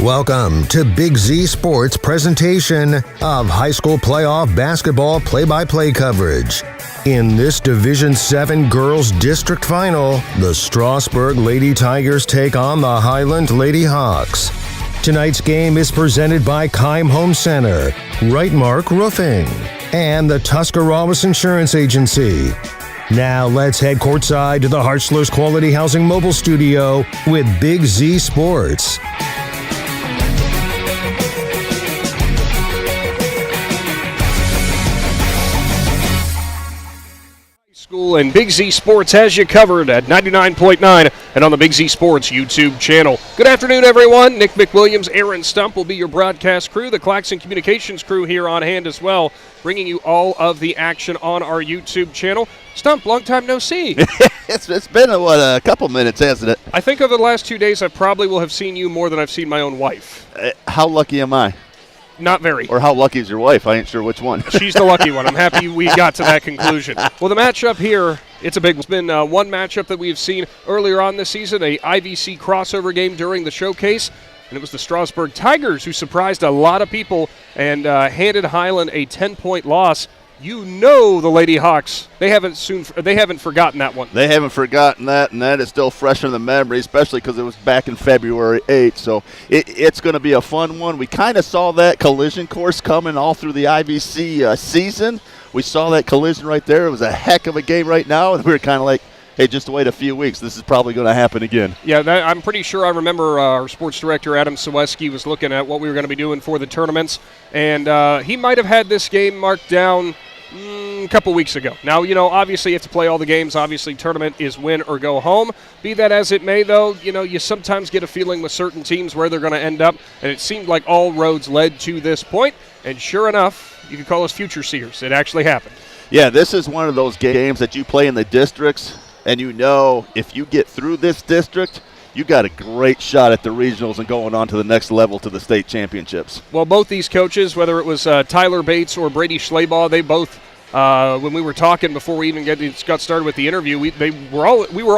Welcome to Big Z Sports presentation of high school playoff basketball play-by-play coverage. In this Division VII Girls District Final, the Strasburg Lady Tigers take on the Hiland Lady Hawks. Tonight's game is presented by Keim Home Center, Wright Roofing, and the Tuscarawas Insurance Agency. Now let's head courtside to the Hartzler's Quality Housing Mobile Studio with Big Z Sports. School and Big Z Sports has you covered at 99.9 and on the Big Z Sports YouTube channel. Good afternoon, everyone. Nick McWilliams, Aaron Stump will be your broadcast crew. The Claxon Communications crew here on hand as well, bringing you all of the action on our YouTube channel. Stump, long time no see. It's been a couple minutes, hasn't it? I think over the last 2 days I probably will have seen you more than I've seen my own wife. How lucky am I? Not very. Or how lucky is your wife? I ain't sure which one. She's the lucky one. I'm happy we got to that conclusion. Well, the matchup here, it's a big one. It's been one matchup that we've seen earlier on this season, a IVC crossover game during the showcase, and it was the Strasburg Tigers who surprised a lot of people and handed Hiland a 10-point loss. You know the Lady Hawks, they haven't forgotten that one. They haven't forgotten that, and that is still fresh in the memory, especially because it was back in February 8th. So it's going to be a fun one. We kind of saw that collision course coming all through the IVC season. We saw that collision right there. It was a heck of a game right now, and we were kind of like, hey, just wait a few weeks. This is probably going to happen again. Yeah, I'm pretty sure I remember our sports director, Adam Saweski, was looking at what we were going to be doing for the tournaments, and he might have had this game marked down a couple weeks ago. Now, obviously you have to play all the games. Obviously, tournament is win or go home. Be that as it may, though, you sometimes get a feeling with certain teams where they're going to end up, and it seemed like all roads led to this point, and sure enough, you could call us future seers. It actually happened. Yeah, this is one of those games that you play in the districts, and if you get through this district, you got a great shot at the regionals and going on to the next level to the state championships. Well, both these coaches, whether it was Tyler Bates or Brady Schleybaugh, they both, when we were talking before we even got started with the interview, we were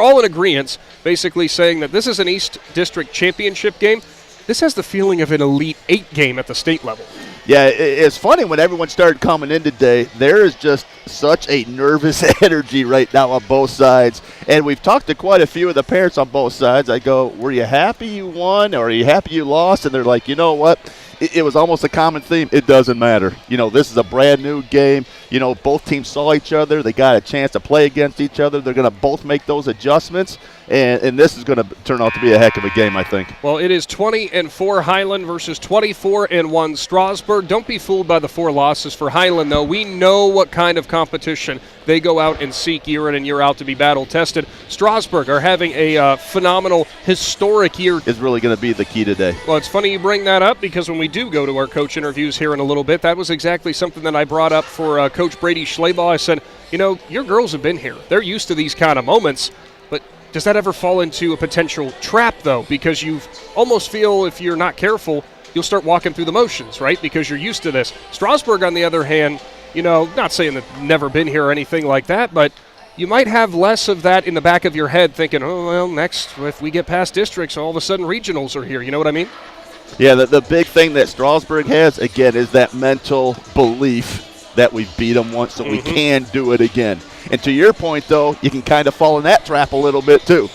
all in agreement, basically saying that this is an East District championship game. This has the feeling of an Elite 8 game at the state level. Yeah, it's funny when everyone started coming in today, there is just such a nervous energy right now on both sides. And we've talked to quite a few of the parents on both sides. I go, were you happy you won or are you happy you lost? And they're like, you know what? It was almost a common theme. It doesn't matter. This is a brand new game. Both teams saw each other. They got a chance to play against each other. They're going to both make those adjustments. And this is going to turn out to be a heck of a game, I think. Well, it is 20-4 Hiland versus 24-1 Strasburg. Don't be fooled by the 4 losses for Hiland, though. We know what kind of competition they go out and seek year in and year out to be battle-tested. Strasburg are having a phenomenal, historic year. It's really going to be the key today. Well, it's funny you bring that up because when we do go to our coach interviews here in a little bit, that was exactly something that I brought up for Coach Brady Schleybaugh. I said, your girls have been here. They're used to these kind of moments, but does that ever fall into a potential trap, though? Because you almost feel if you're not careful, you'll start walking through the motions, right? Because you're used to this. Strasburg, on the other hand, not saying that never been here or anything like that, but you might have less of that in the back of your head thinking, oh, well, next, if we get past districts, all of a sudden regionals are here. You know what I mean? Yeah, the big thing that Strasburg has, again, is that mental belief that we beat them once, so we can do it again. And to your point, though, you can kind of fall in that trap a little bit, too.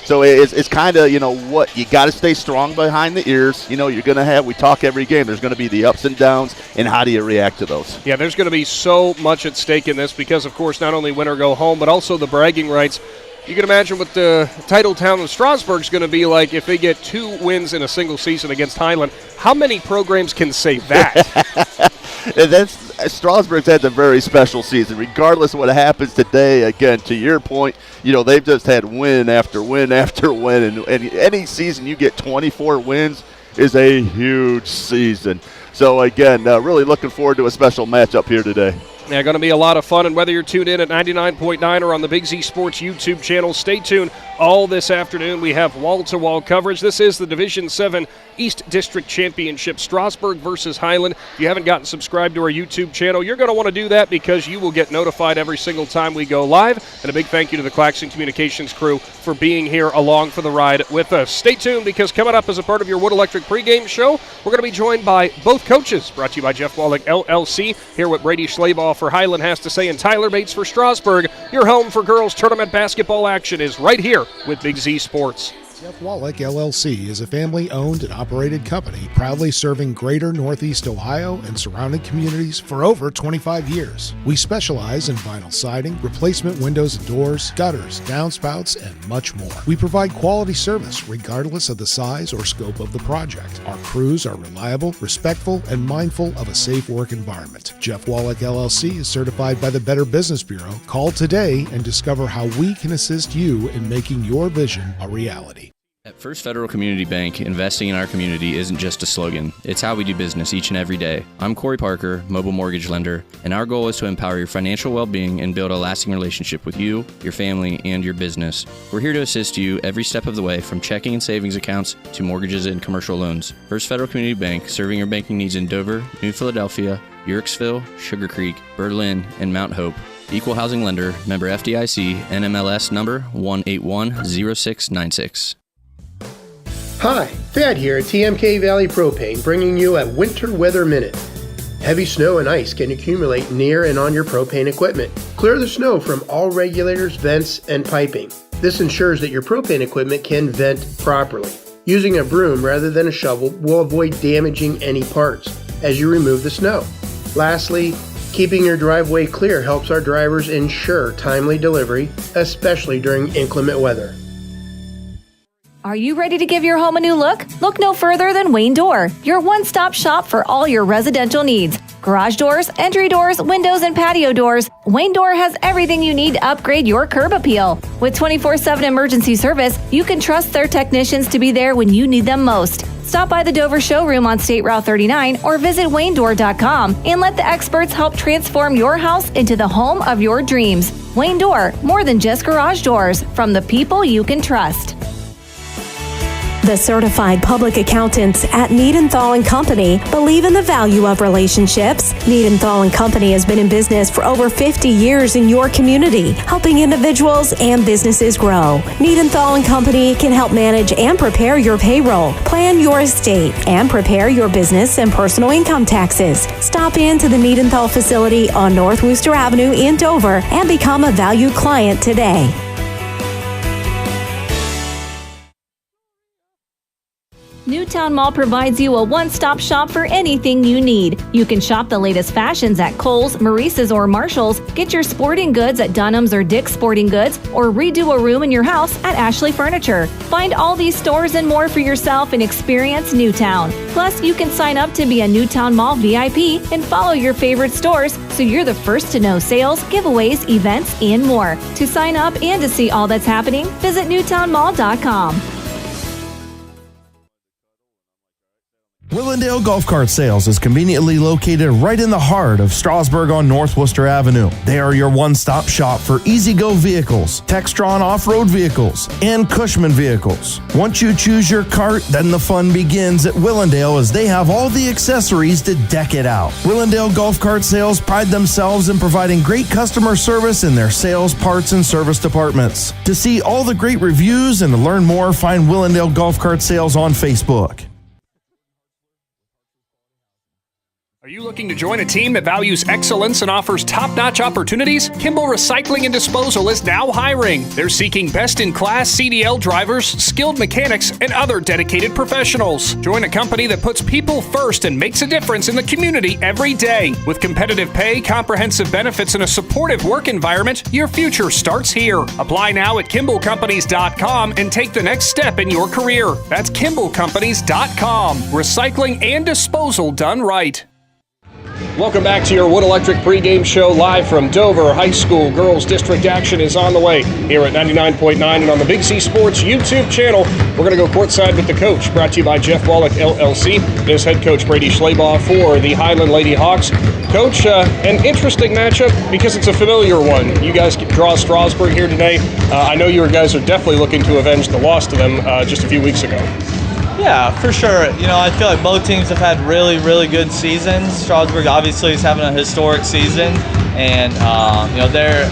So it's kind of, what, you got to stay strong behind the ears. You're going to have, we talk every game, there's going to be the ups and downs, and how do you react to those? Yeah, there's going to be so much at stake in this because, of course, not only win or go home, but also the bragging rights. You can imagine what the title town of Strasburg is going to be like if they get 2 wins in a single season against Hiland. How many programs can say that? Strasburg's had a very special season. Regardless of what happens today, again, to your point, they've just had win after win after win. And any season you get 24 wins is a huge season. So, again, really looking forward to a special matchup here today. Yeah, going to be a lot of fun, and whether you're tuned in at 99.9 or on the Big Z Sports YouTube channel, stay tuned. All this afternoon, we have wall-to-wall coverage. This is the Division 7 East District Championship, Strasburg versus Hiland. If you haven't gotten subscribed to our YouTube channel, you're going to want to do that because you will get notified every single time we go live. And a big thank you to the Claxon Communications crew for being here along for the ride with us. Stay tuned because coming up as a part of your Wood Electric pregame show, we're going to be joined by both coaches. Brought to you by Jeff Wallach LLC. Hear what Brady Schleybaugh for Hiland has to say, and Tyler Bates for Strasburg. Your home for girls tournament basketball action is right here with Big Z Sports. Jeff Wallach LLC is a family-owned and operated company proudly serving greater Northeast Ohio and surrounding communities for over 25 years. We specialize in vinyl siding, replacement windows and doors, gutters, downspouts, and much more. We provide quality service regardless of the size or scope of the project. Our crews are reliable, respectful, and mindful of a safe work environment. Jeff Wallach LLC is certified by the Better Business Bureau. Call today and discover how we can assist you in making your vision a reality. At First Federal Community Bank, investing in our community isn't just a slogan. It's how we do business each and every day. I'm Corey Parker, mobile mortgage lender, and our goal is to empower your financial well-being and build a lasting relationship with you, your family, and your business. We're here to assist you every step of the way, from checking and savings accounts to mortgages and commercial loans. First Federal Community Bank, serving your banking needs in Dover, New Philadelphia, Yerkesville, Sugar Creek, Berlin, and Mount Hope. Equal housing lender, member FDIC, NMLS number 1810696. Hi, Thad here at TMK Valley Propane, bringing you a Winter Weather Minute. Heavy snow and ice can accumulate near and on your propane equipment. Clear the snow from all regulators, vents, and piping. This ensures that your propane equipment can vent properly. Using a broom rather than a shovel will avoid damaging any parts as you remove the snow. Lastly, keeping your driveway clear helps our drivers ensure timely delivery, especially during inclement weather. Are you ready to give your home a new look? Look no further than Wayne Door, your one-stop shop for all your residential needs. Garage doors, entry doors, windows, and patio doors. Wayne Door has everything you need to upgrade your curb appeal. With 24/7 emergency service, you can trust their technicians to be there when you need them most. Stop by the Dover showroom on State Route 39 or visit WayneDoor.com and let the experts help transform your house into the home of your dreams. Wayne Door, more than just garage doors, from the people you can trust. The certified public accountants at Niedenthal & Company believe in the value of relationships. Niedenthal & Company has been in business for over 50 years in your community, helping individuals and businesses grow. Niedenthal & Company can help manage and prepare your payroll, plan your estate, and prepare your business and personal income taxes. Stop into the Niedenthal facility on North Wooster Avenue in Dover and become a valued client today. Newtown Mall provides you a one-stop shop for anything you need. You can shop the latest fashions at Kohl's, Maurice's, or Marshall's, get your sporting goods at Dunham's or Dick's Sporting Goods, or redo a room in your house at Ashley Furniture. Find all these stores and more for yourself and experience Newtown. Plus, you can sign up to be a Newtown Mall VIP and follow your favorite stores so you're the first to know sales, giveaways, events, and more. To sign up and to see all that's happening, visit newtownmall.com. Willendale Golf Cart Sales is conveniently located right in the heart of Strasburg on North Worcester Avenue. They are your one-stop shop for easy-go vehicles, Textron off-road vehicles, and Cushman vehicles. Once you choose your cart, then the fun begins at Willendale as they have all the accessories to deck it out. Willendale Golf Cart Sales pride themselves in providing great customer service in their sales, parts, and service departments. To see all the great reviews and to learn more, find Willendale Golf Cart Sales on Facebook. Are you looking to join a team that values excellence and offers top-notch opportunities? Kimball Recycling and Disposal is now hiring. They're seeking best-in-class CDL drivers, skilled mechanics, and other dedicated professionals. Join a company that puts people first and makes a difference in the community every day. With competitive pay, comprehensive benefits, and a supportive work environment, your future starts here. Apply now at KimballCompanies.com and take the next step in your career. That's KimballCompanies.com. Recycling and disposal done right. Welcome back to your Wood Electric pregame show live from Dover. High school girls district action is on the way here at 99.9 and on the Big Z Sports YouTube channel. We're going to go courtside with the coach, brought to you by Jeff Wallach LLC. His head coach Brady Schleybaugh for the Hiland Lady Hawks. Coach, an interesting matchup because it's a familiar one. You guys draw Strasburg here today. I know you guys are definitely looking to avenge the loss to them just a few weeks ago. Yeah, for sure. I feel like both teams have had really, really good seasons. Strasburg obviously is having a historic season, and they're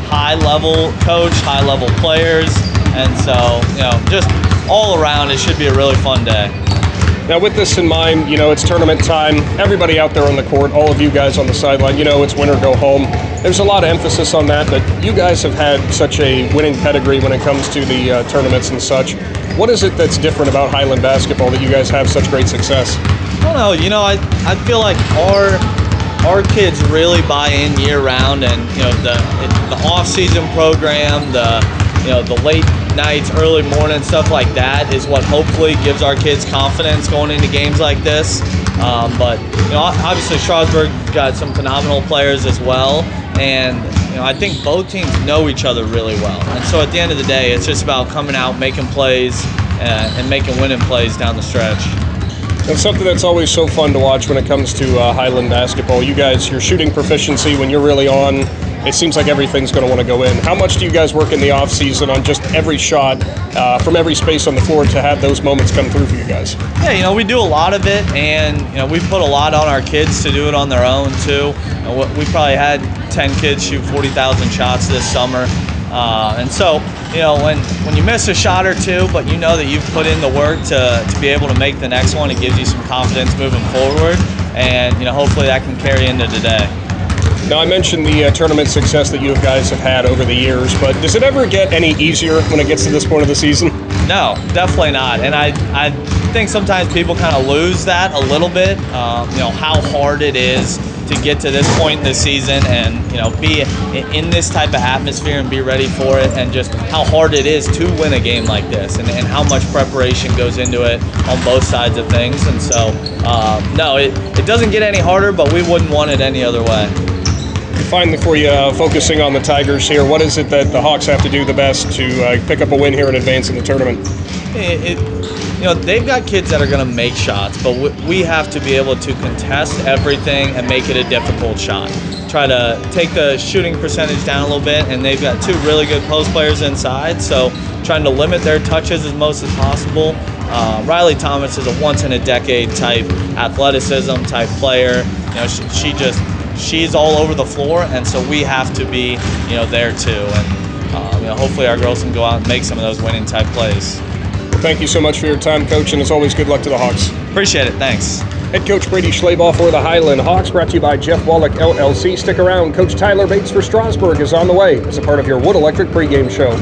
high-level coach, high-level players, and so just all around it should be a really fun day. Now, with this in mind, it's tournament time. Everybody out there on the court, all of you guys on the sideline, it's win or go home. There's a lot of emphasis on that, but you guys have had such a winning pedigree when it comes to the tournaments and such. What is it that's different about Hiland basketball that you guys have such great success? I don't know. I feel like our kids really buy in year-round, and the off-season program, the late nights, early morning, stuff like that is what hopefully gives our kids confidence going into games like this. But obviously Strasburg got some phenomenal players as well, and I think both teams know each other really well. And so at the end of the day, it's just about coming out, making plays, and making winning plays down the stretch. And something that's always so fun to watch when it comes to Hiland basketball. You guys, your shooting proficiency when you're really on, it seems like everything's going to want to go in. How much do you guys work in the off season on just every shot from every space on the floor to have those moments come through for you guys? Yeah, we do a lot of it, and we put a lot on our kids to do it on their own too. We probably had 10 kids shoot 40,000 shots this summer, and so when you miss a shot or two, but that you've put in the work to be able to make the next one, it gives you some confidence moving forward, and hopefully that can carry into today. Now, I mentioned the tournament success that you guys have had over the years, but does it ever get any easier when it gets to this point of the season? No, definitely not. And I think sometimes people kind of lose that a little bit, how hard it is to get to this point in the season and, be in this type of atmosphere and be ready for it, and just how hard it is to win a game like this, and how much preparation goes into it on both sides of things. And so, no, it doesn't get any harder, but we wouldn't want it any other way. Finally, for you, focusing on the Tigers here, what is it that the Hawks have to do the best to pick up a win here and advance in the tournament? They've got kids that are going to make shots, but we have to be able to contest everything and make it a difficult shot. Try to take the shooting percentage down a little bit, and they've got two really good post players inside, so trying to limit their touches as most as possible. Riley Thomas is a once-in-a-decade type athleticism type player. She's all over the floor, and so we have to be, there too. And hopefully our girls can go out and make some of those winning type plays. Well, thank you so much for your time, Coach, and as always, good luck to the Hawks. Appreciate it. Thanks. Head Coach Brady Schleybaugh for the Hiland Hawks, brought to you by Jeff Wallach LLC. Stick around. Coach Tyler Bates for Strasburg is on the way as a part of your Wood Electric pregame show.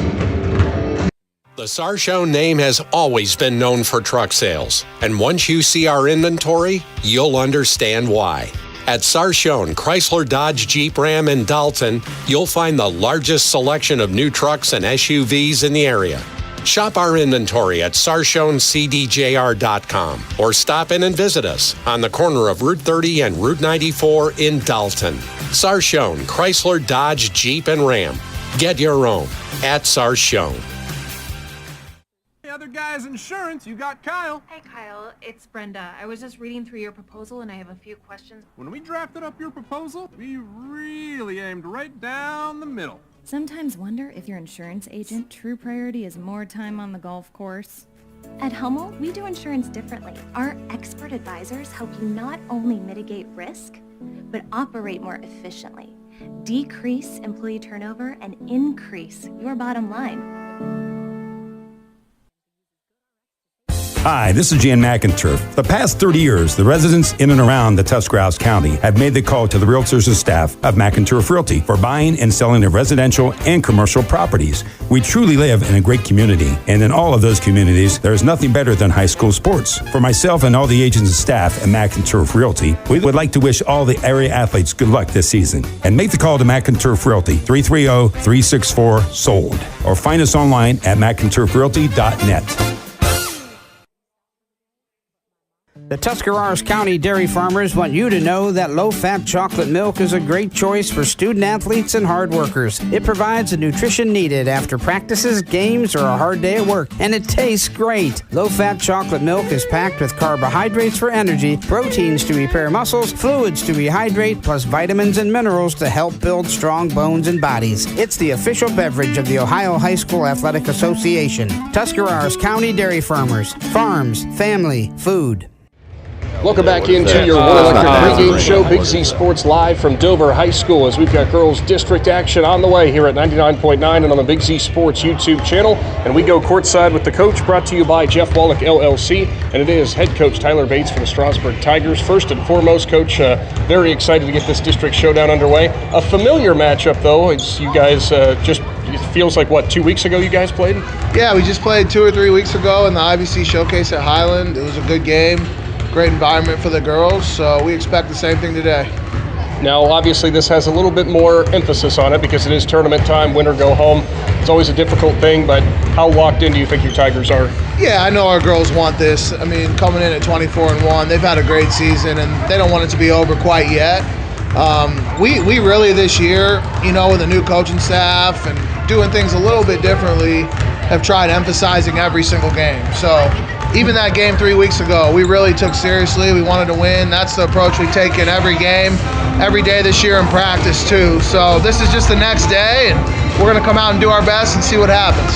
The Sarshone name has always been known for truck sales, and once you see our inventory, you'll understand why. At Sarshone Chrysler Dodge Jeep Ram in Dalton, you'll find the largest selection of new trucks and SUVs in the area. Shop our inventory at sarshonecdjr.com or stop in and visit us on the corner of Route 30 and Route 94 in Dalton. Sarshone Chrysler Dodge Jeep and Ram. Get your own at Sarshone. Other guy's insurance, you got Kyle. Hey Kyle, it's Brenda. I was just reading through your proposal and I have a few questions. When we drafted up your proposal, we really aimed right down the middle. Sometimes wonder if your insurance agent true priority is more time on the golf course. At Hummel, we do insurance differently. Our expert advisors help you not only mitigate risk, but operate more efficiently, decrease employee turnover, and increase your bottom line. Hi, this is Jan McInturf. The past 30 years, the residents in and around the Tuscarawas County have made the call to the realtors and staff of McInturf Realty for buying and selling of residential and commercial properties. We truly live in a great community, and in all of those communities, there is nothing better than high school sports. For myself and all the agents and staff at McInturf Realty, we would like to wish all the area athletes good luck this season. And make the call to McInturf Realty, 330-364-SOLD, or find us online at McInturfRealty.net. The Tuscarawas County dairy farmers want you to know that low-fat chocolate milk is a great choice for student athletes and hard workers. It provides the nutrition needed after practices, games, or a hard day at work, and it tastes great. Low-fat chocolate milk is packed with carbohydrates for energy, proteins to repair muscles, fluids to rehydrate, plus vitamins and minerals to help build strong bones and bodies. It's the official beverage of the Ohio High School Athletic Association. Tuscarawas County Dairy Farmers. Farms, family, food. Welcome back into your One Electric pregame show, Big Z Sports live from Dover High School, as we've got girls district action on the way here at 99.9 and on the Big Z Sports YouTube channel. And we go courtside with the coach, brought to you by Jeff Wallach LLC, and it is head coach Tyler Bates for the Strasburg Tigers. First and foremost, Coach, very excited to get this district showdown underway. A familiar matchup, though, as you guys it feels like, 2 weeks ago you guys played? Yeah, we just played 2 or 3 weeks ago in the IVC Showcase at Hiland. It was a good game. Great environment for the girls, so we expect the same thing today. Now, obviously, this has a little bit more emphasis on it because it is tournament time, win or go home. It's always a difficult thing, but how locked in do you think your Tigers are? Yeah, I know our girls want this. I mean, coming in at 24-1, they've had a great season, and they don't want it to be over quite yet. We really this year, with the new coaching staff and doing things a little bit differently, have tried emphasizing every single game. So even that game 3 weeks ago, we really took seriously. We wanted to win. That's the approach we take in every game, every day this year in practice too. So this is just the next day, and we're going to come out and do our best and see what happens.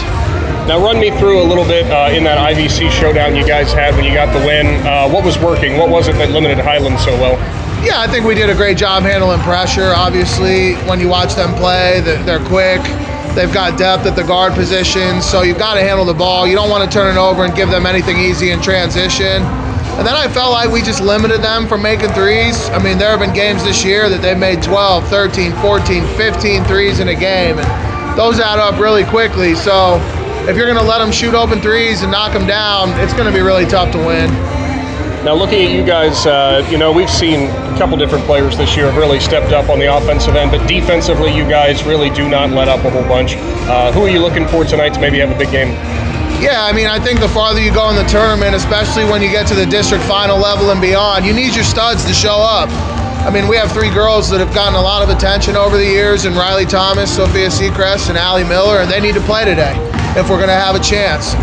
Now run me through a little bit in that IVC showdown you guys had when you got the win. What was working? What was it that limited Hiland so well? Yeah, I think we did a great job handling pressure. Obviously, when you watch them play, they're quick. They've got depth at the guard position, so you've got to handle the ball. You don't want to turn it over and give them anything easy in transition. And then I felt like we just limited them from making threes. I mean, there have been games this year that they've made 12, 13, 14, 15 threes in a game, and those add up really quickly. So if you're going to let them shoot open threes and knock them down, it's going to be really tough to win. Now, looking at you guys, we've seen a couple different players this year have really stepped up on the offensive end, but defensively, you guys really do not let up a whole bunch. Who are you looking for tonight to maybe have a big game? Yeah, I mean, I think the farther you go in the tournament, especially when you get to the district final level and beyond, you need your studs to show up. I mean, we have 3 girls that have gotten a lot of attention over the years, and Riley Thomas, Sophia Seacrest, and Allie Miller, and they need to play today if we're going to have a chance.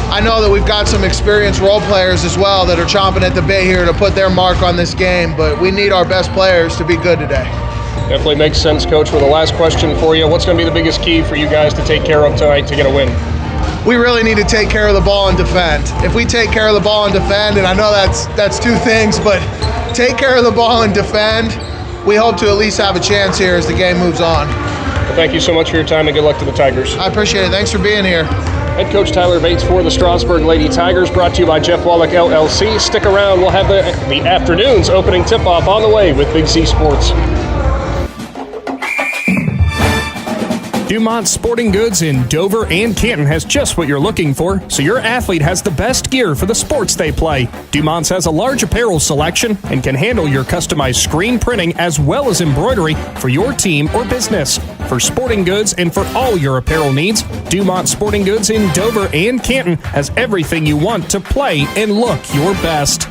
I know that we've got some experienced role players as well that are chomping at the bit here to put their mark on this game, but we need our best players to be good today. Definitely makes sense, Coach. With the last question for you, what's going to be the biggest key for you guys to take care of tonight to get a win? We really need to take care of the ball and defend. If we take care of the ball and defend, and I know that's 2 things, but take care of the ball and defend, we hope to at least have a chance here as the game moves on. Well, thank you so much for your time, and good luck to the Tigers. I appreciate it. Thanks for being here. Head coach Tyler Bates for the Strasburg Lady Tigers, brought to you by Jeff Wallach LLC. Stick around. We'll have the afternoon's opening tip-off on the way with Big Z Sports. Dumont Sporting Goods in Dover and Canton has just what you're looking for, so your athlete has the best gear for the sports they play. Dumont's has a large apparel selection and can handle your customized screen printing as well as embroidery for your team or business. For sporting goods and for all your apparel needs, Dumont Sporting Goods in Dover and Canton has everything you want to play and look your best.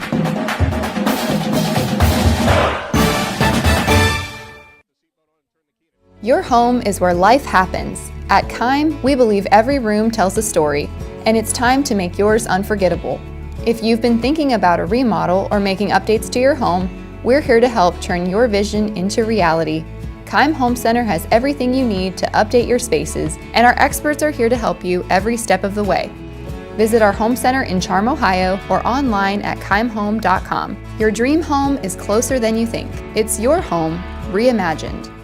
Your home is where life happens. At Keim, we believe every room tells a story, and it's time to make yours unforgettable. If you've been thinking about a remodel or making updates to your home, we're here to help turn your vision into reality. Keim Home Center has everything you need to update your spaces, and our experts are here to help you every step of the way. Visit our home center in Charm, Ohio, or online at keimhome.com. Your dream home is closer than you think. It's your home reimagined.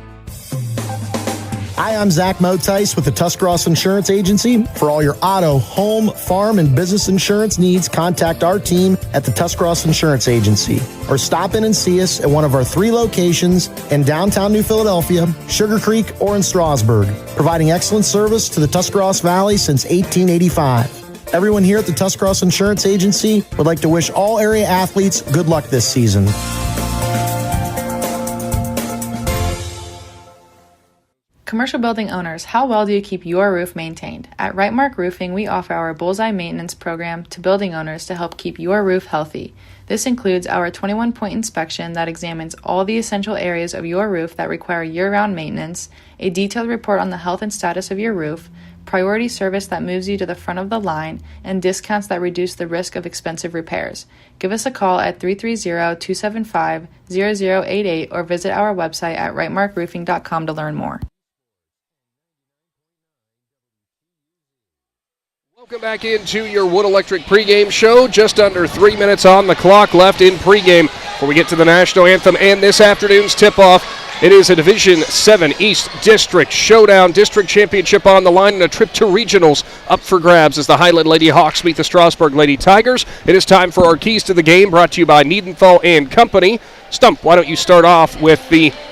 Hi, I'm Zach Motice with the Tuscarawas Insurance Agency. For all your auto, home, farm, and business insurance needs, contact our team at the Tuscarawas Insurance Agency or stop in and see us at one of our 3 locations in downtown New Philadelphia, Sugar Creek, or in Strasburg, providing excellent service to the Tuscarawas Valley since 1885. Everyone here at the Tuscarawas Insurance Agency would like to wish all area athletes good luck this season. Commercial building owners, how well do you keep your roof maintained? At Wright Roofing, we offer our Bullseye Maintenance program to building owners to help keep your roof healthy. This includes our 21-point inspection that examines all the essential areas of your roof that require year-round maintenance, a detailed report on the health and status of your roof, priority service that moves you to the front of the line, and discounts that reduce the risk of expensive repairs. Give us a call at 330-275-0088 or visit our website at rightmarkroofing.com to learn more. Welcome back into your Wood Electric pregame show. Just under 3 minutes on the clock left in pregame before we get to the national anthem and this afternoon's tip-off. It is a Division 7 East District Showdown, District Championship on the line, and a trip to regionals up for grabs as the Hiland Lady Hawks meet the Strasburg Lady Tigers. It is time for our keys to the game, brought to you by Niedenthal and Company. Stump, why don't you start off with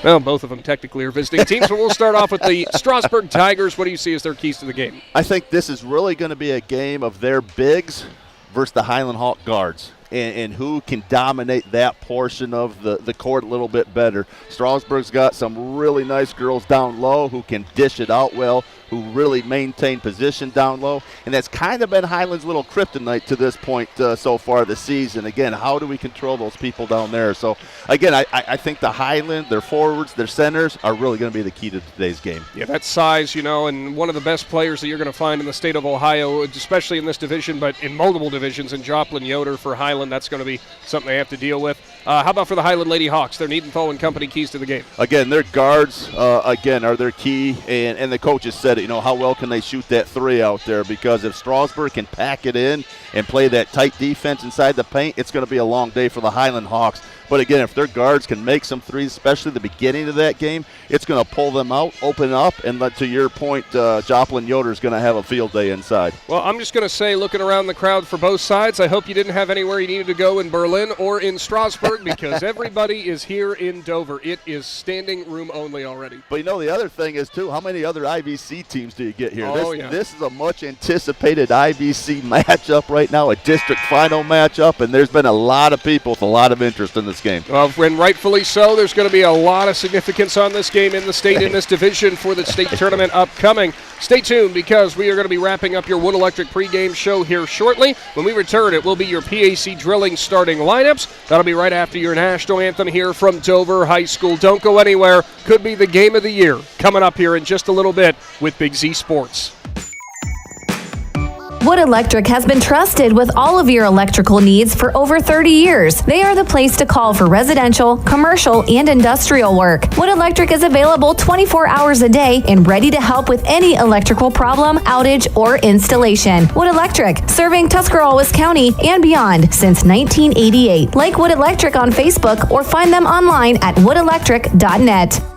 both of them technically are visiting teams, but we'll start off with the Strasburg Tigers. What do you see as their keys to the game? I think this is really going to be a game of their bigs versus the Hiland Hawk guards. And who can dominate that portion of the court a little bit better. Strasburg's got some really nice girls down low who can dish it out well, who really maintain position down low. And that's kind of been Hiland's little kryptonite to this point so far this season. Again, how do we control those people down there? So, again, I think the Hiland, their forwards, their centers are really going to be the key to today's game. Yeah, that size, and one of the best players that you're going to find in the state of Ohio, especially in this division, but in multiple divisions, in Joplin Yoder for Hiland. That's going to be something they have to deal with. How about for the Hiland Lady Hawks? Their Niedenthal and Company keys to the game. Again, their guards, are their key, and the coaches said it, how well can they shoot that three out there? Because if Strasburg can pack it in and play that tight defense inside the paint, it's going to be a long day for the Hiland Hawks. But again, if their guards can make some threes, especially the beginning of that game, it's going to pull them out, open up, and to your point, Joplin Yoder is going to have a field day inside. Well, I'm just going to say, looking around the crowd for both sides, I hope you didn't have anywhere you needed to go in Berlin or in Strasburg because everybody is here in Dover. It is standing room only already. But the other thing is, too, how many other IVC teams do you get here? Oh, this is a much anticipated IVC matchup right now, a district final matchup, and there's been a lot of people with a lot of interest in this game. Well, and rightfully so. There's going to be a lot of significance on this game in the state, in this division for the state tournament upcoming. Stay tuned because we are going to be wrapping up your Wood Electric pregame show here shortly. When we return, it will be your PAC drilling starting lineups. That'll be right after your national anthem here from Dover High School. Don't go anywhere. Could be the game of the year coming up here in just a little bit with Big Z Sports. Wood Electric has been trusted with all of your electrical needs for over 30 years. They are the place to call for residential, commercial, and industrial work. Wood Electric is available 24 hours a day and ready to help with any electrical problem, outage, or installation. Wood Electric, serving Tuscarawas County and beyond since 1988. Like Wood Electric on Facebook or find them online at woodelectric.net.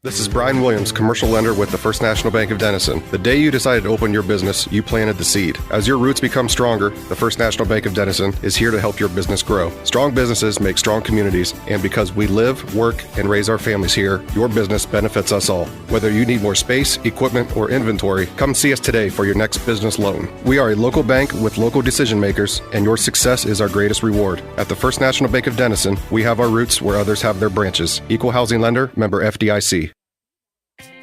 This is Brian Williams, commercial lender with the First National Bank of Denison. The day you decided to open your business, you planted the seed. As your roots become stronger, the First National Bank of Denison is here to help your business grow. Strong businesses make strong communities, and because we live, work, and raise our families here, your business benefits us all. Whether you need more space, equipment, or inventory, come see us today for your next business loan. We are a local bank with local decision makers, and your success is our greatest reward. At the First National Bank of Denison, we have our roots where others have their branches. Equal housing lender, member FDIC.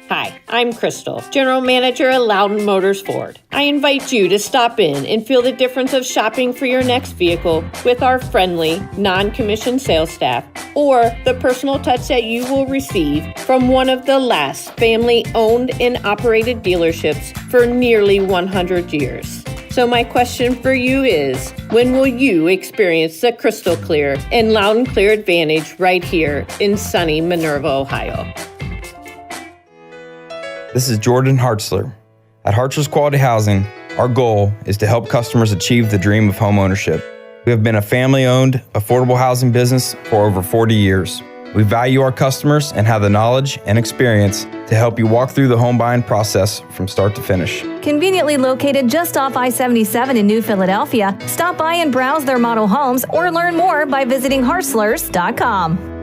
Hi, I'm Crystal, General Manager at Loudon Motors Ford. I invite you to stop in and feel the difference of shopping for your next vehicle with our friendly, non-commissioned sales staff, or the personal touch that you will receive from one of the last family-owned and operated dealerships for nearly 100 years. So my question for you is, when will you experience the crystal clear and Loudon Clear Advantage right here in sunny Minerva, Ohio? This is Jordan Hartzler. At Hartzler's Quality Housing, our goal is to help customers achieve the dream of home ownership. We have been a family-owned, affordable housing business for over 40 years. We value our customers and have the knowledge and experience to help you walk through the home buying process from start to finish. Conveniently located just off I-77 in New Philadelphia, stop by and browse their model homes or learn more by visiting hartzlers.com.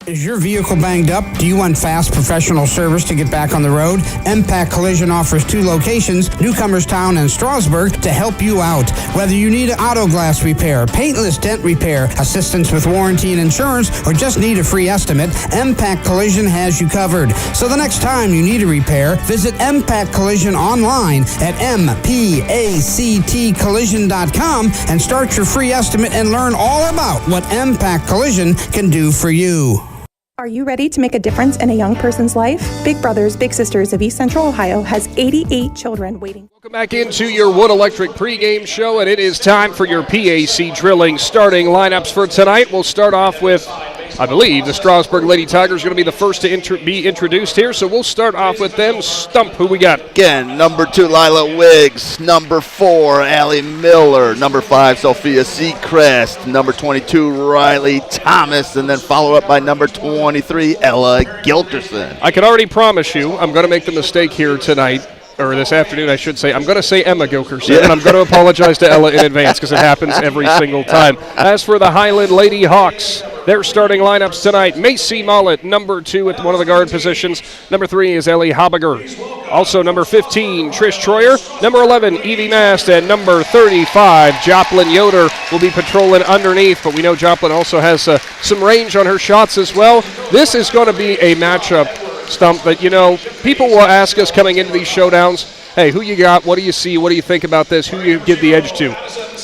Is your vehicle banged up? Do you want fast professional service to get back on the road? MPAC Collision offers 2 locations, Newcomerstown and Strasburg, to help you out. Whether you need auto glass repair, paintless dent repair, assistance with warranty and insurance, or just need a free estimate, MPAC Collision has you covered. So the next time you need a repair, visit MPAC Collision online at mpactcollision.com and start your free estimate and learn all about what MPAC Collision can do for you. Are you ready to make a difference in a young person's life? Big Brothers Big Sisters of East Central Ohio has 88 children waiting. Welcome back into your Wood Electric pregame show, and it is time for your PAC drilling starting lineups for tonight. We'll start off with, I believe, the Strasburg Lady Tigers are going to be the first to be introduced here, so we'll start off with them. Stump, who we got? Again, number 2, Lila Wiggs. Number 4, Allie Miller. Number 5, Sophia Seacrest. Number 22, Riley Thomas. And then follow up by number 23, Ella Gilterson. I can already promise you I'm going to make the mistake here tonight, or this afternoon, I should say. I'm going to say Emma Gilkerson, and I'm going to apologize to Ella in advance because it happens every single time. As for the Hiland Lady Hawks, their starting lineups tonight: Macy Mollett, number 2 at one of the guard positions. Number 3 is Ellie Habiger. Also number 15, Trish Troyer. Number 11, Evie Mast. And number 35, Joplin Yoder, will be patrolling underneath. But we know Joplin also has some range on her shots as well. This is going to be a matchup, Stump, that, people will ask us coming into these showdowns, hey, who you got? What do you see? What do you think about this? Who you give the edge to?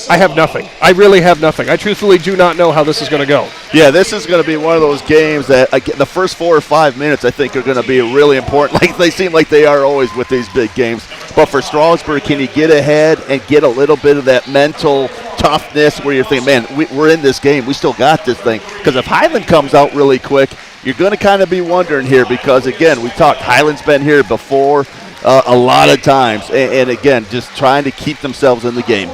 I have nothing. I really have nothing. I truthfully do not know how this is going to go. Yeah, this is going to be one of those games that the first 4 or 5 minutes I think are going to be really important. Like they seem like they are always with these big games. But for Strasburg, can you get ahead and get a little bit of that mental toughness where you're thinking, man, we're in this game. We still got this thing. Because if Hiland comes out really quick, you're going to kind of be wondering here because, again, we talked, Hiland's been here before a lot of times. And again, just trying to keep themselves in the game.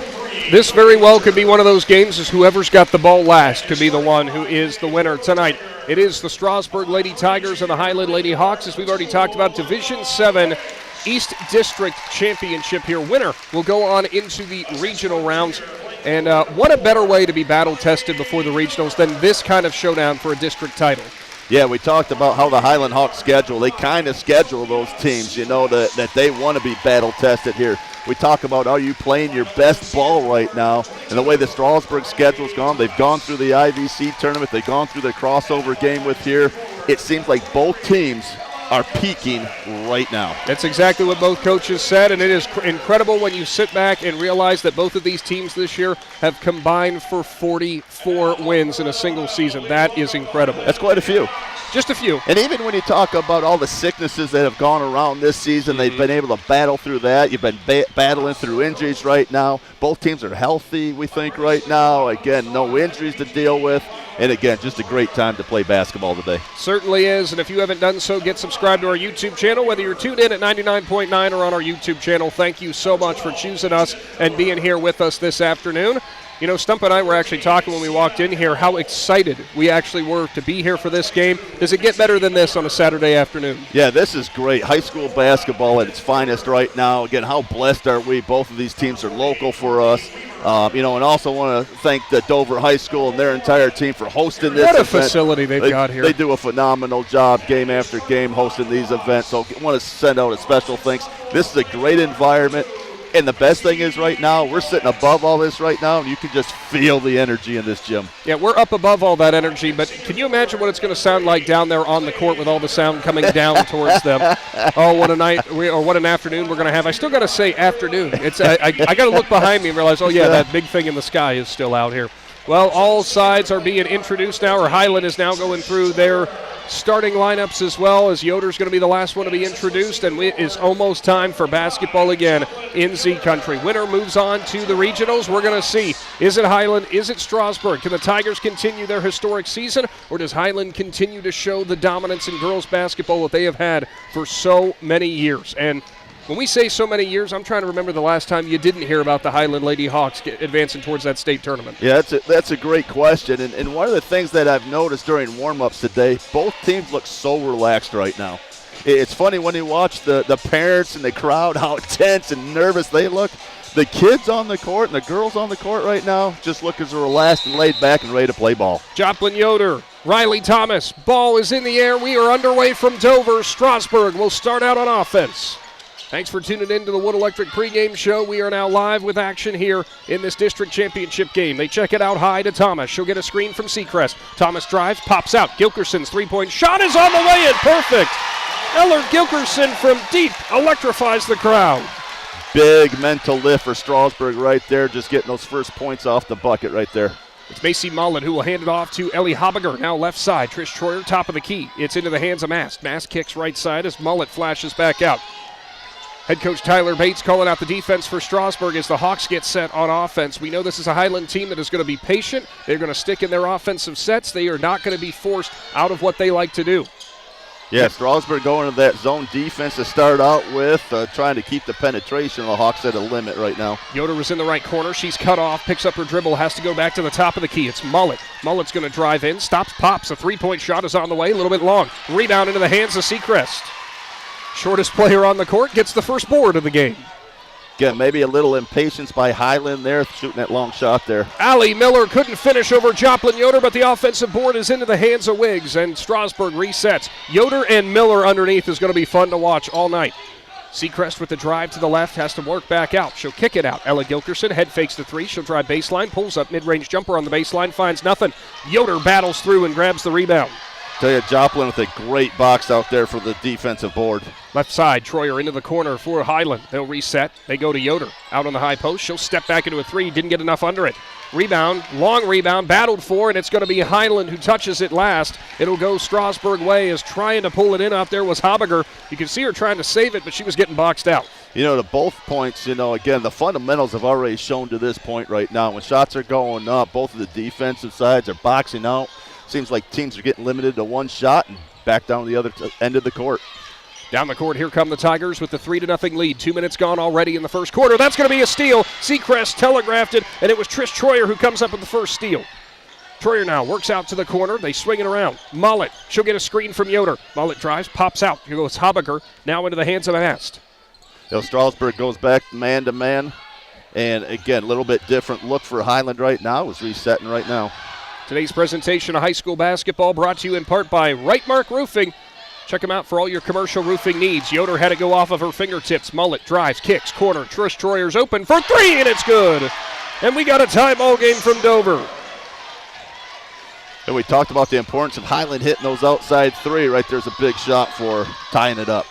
This very well could be one of those games as whoever's got the ball last could be the one who is the winner tonight. It is the Strasburg Lady Tigers and the Hiland Lady Hawks, as we've already talked about. Division 7 East District Championship here. Winner will go on into the regional rounds. And what a better way to be battle-tested before the regionals than this kind of showdown for a district title. Yeah, we talked about how the Hiland Hawks schedule. They kind of schedule those teams, that they want to be battle-tested here. We talk about, are you playing your best ball right now? And the way the Strasburg schedule's gone, they've gone through the IVC tournament. They've gone through the crossover game with here. It seems like both teams are peaking right now. That's exactly what both coaches said, and it is incredible when you sit back and realize that both of these teams this year have combined for 44 wins in a single season. That is incredible. That's quite a few. Just a few. And even when you talk about all the sicknesses that have gone around this season, they've been able to battle through that. You've been battling through injuries right now. Both teams are healthy, we think, right now. Again, no injuries to deal with. And again, just a great time to play basketball today. Certainly is. And if you haven't done so, get subscribed to our YouTube channel, whether you're tuned in at 99.9 or on our YouTube channel. Thank you so much for choosing us and being here with us this afternoon. Stump and I were actually talking when we walked in here how excited we actually were to be here for this game. Does it get better than this on a Saturday afternoon? Yeah, this is great. High school basketball at its finest right now. Again, how blessed are we? Both of these teams are local for us. And also want to thank the Dover High School and their entire team for hosting this event. What a facility they've got here. They do a phenomenal job game after game hosting these events. So I want to send out a special thanks. This is a great environment. And the best thing is right now, we're sitting above all this right now, and you can just feel the energy in this gym. Yeah, we're up above all that energy, but can you imagine what it's going to sound like down there on the court with all the sound coming down towards them? Oh, what a night, or what an afternoon we're going to have. I still got to say afternoon. It's I got to look behind me and realize, oh, yeah, that big thing in the sky is still out here. Well, all sides are being introduced now, or Hiland is now going through their starting lineups as well, as Yoder's going to be the last one to be introduced, and it is almost time for basketball again in Z Country. Winner moves on to the regionals. We're going to see, is it Hiland, is it Strasburg? Can the Tigers continue their historic season, or does Hiland continue to show the dominance in girls basketball that they have had for so many years? And when we say so many years, I'm trying to remember the last time you didn't hear about the Hiland Lady Hawks advancing towards that state tournament. Yeah, that's a great question. And one of the things that I've noticed during warm-ups today, both teams look so relaxed right now. It's funny when you watch the parents and the crowd, how tense and nervous they look. The kids on the court and the girls on the court right now just look as relaxed and laid back and ready to play ball. Joplin Yoder Riley Thomas, ball is in the air. We are underway from Dover. Strasburg will start out on offense. Thanks for tuning in to the Wood Electric pregame show. We are now live with action here in this district championship game. They check it out high to Thomas. She'll get a screen from Seacrest. Thomas drives, pops out. Gilkerson's three-point shot is on the way in. Perfect. Eller Gilkerson from deep electrifies the crowd. Big mental lift for Strasburg right there, just getting those first points off the bucket right there. It's Macy Mullen who will hand it off to Ellie Habiger. Now left side. Trish Troyer, top of the key. It's into the hands of Mast. Mast kicks right side as Mullet flashes back out. Head coach Tyler Bates calling out the defense for Strasburg as the Hawks get set on offense. We know this is a Hiland team that is going to be patient. They're going to stick in their offensive sets. They are not going to be forced out of what they like to do. Yeah, Strasburg going to that zone defense to start out with, trying to keep the penetration of the Hawks at a limit right now. Yoder was in the right corner. She's cut off, picks up her dribble, has to go back to the top of the key. It's Mullet. Mullet's going to drive in, stops, pops. A three-point shot is on the way, a little bit long. Rebound into the hands of Seacrest. Shortest player on the court gets the first board of the game. Again, maybe a little impatience by Hiland there, shooting that long shot there. Allie Miller couldn't finish over Joplin Yoder, but the offensive board is into the hands of Wiggs, and Strasburg resets. Yoder and Miller underneath is going to be fun to watch all night. Seacrest with the drive to the left, has to work back out. She'll kick it out. Ella Gilkerson head fakes the three. She'll drive baseline, pulls up mid-range jumper on the baseline, finds nothing. Yoder battles through and grabs the rebound. Tell you, Joplin with a great box out there for the defensive board. Left side, Troyer into the corner for Hiland. They'll reset. They go to Yoder. Out on the high post. She'll step back into a three. Didn't get enough under it. Rebound, long rebound, battled for, and it's going to be Hiland who touches it last. It'll go Strasburg way as trying to pull it in out there was Habiger. You can see her trying to save it, but she was getting boxed out. You know, to both points, again, the fundamentals have already shown to this point right now. When shots are going up, both of the defensive sides are boxing out. Seems like teams are getting limited to one shot and back down to the other end of the court. Down the court, here come the Tigers with the 3-0 lead. 2 minutes gone already in the first quarter. That's going to be a steal. Seacrest telegraphed it, and it was Trish Troyer who comes up with the first steal. Troyer now works out to the corner. They swing it around. Mullet, she'll get a screen from Yoder. Mullet drives, pops out. Here goes Habiger, now into the hands of Mast. Strasburg goes back man-to-man, and again, a little bit different look for Hiland right now. Is resetting right now. Today's presentation of high school basketball brought to you in part by Wright Roofing. Check them out for all your commercial roofing needs. Yoder had to go off of her fingertips. Mullet drives, kicks, corner. Trish Troyer's open for three, and it's good. And we got a tie ball game from Dover. And we talked about the importance of Hiland hitting those outside three. Right there's a big shot for tying it up.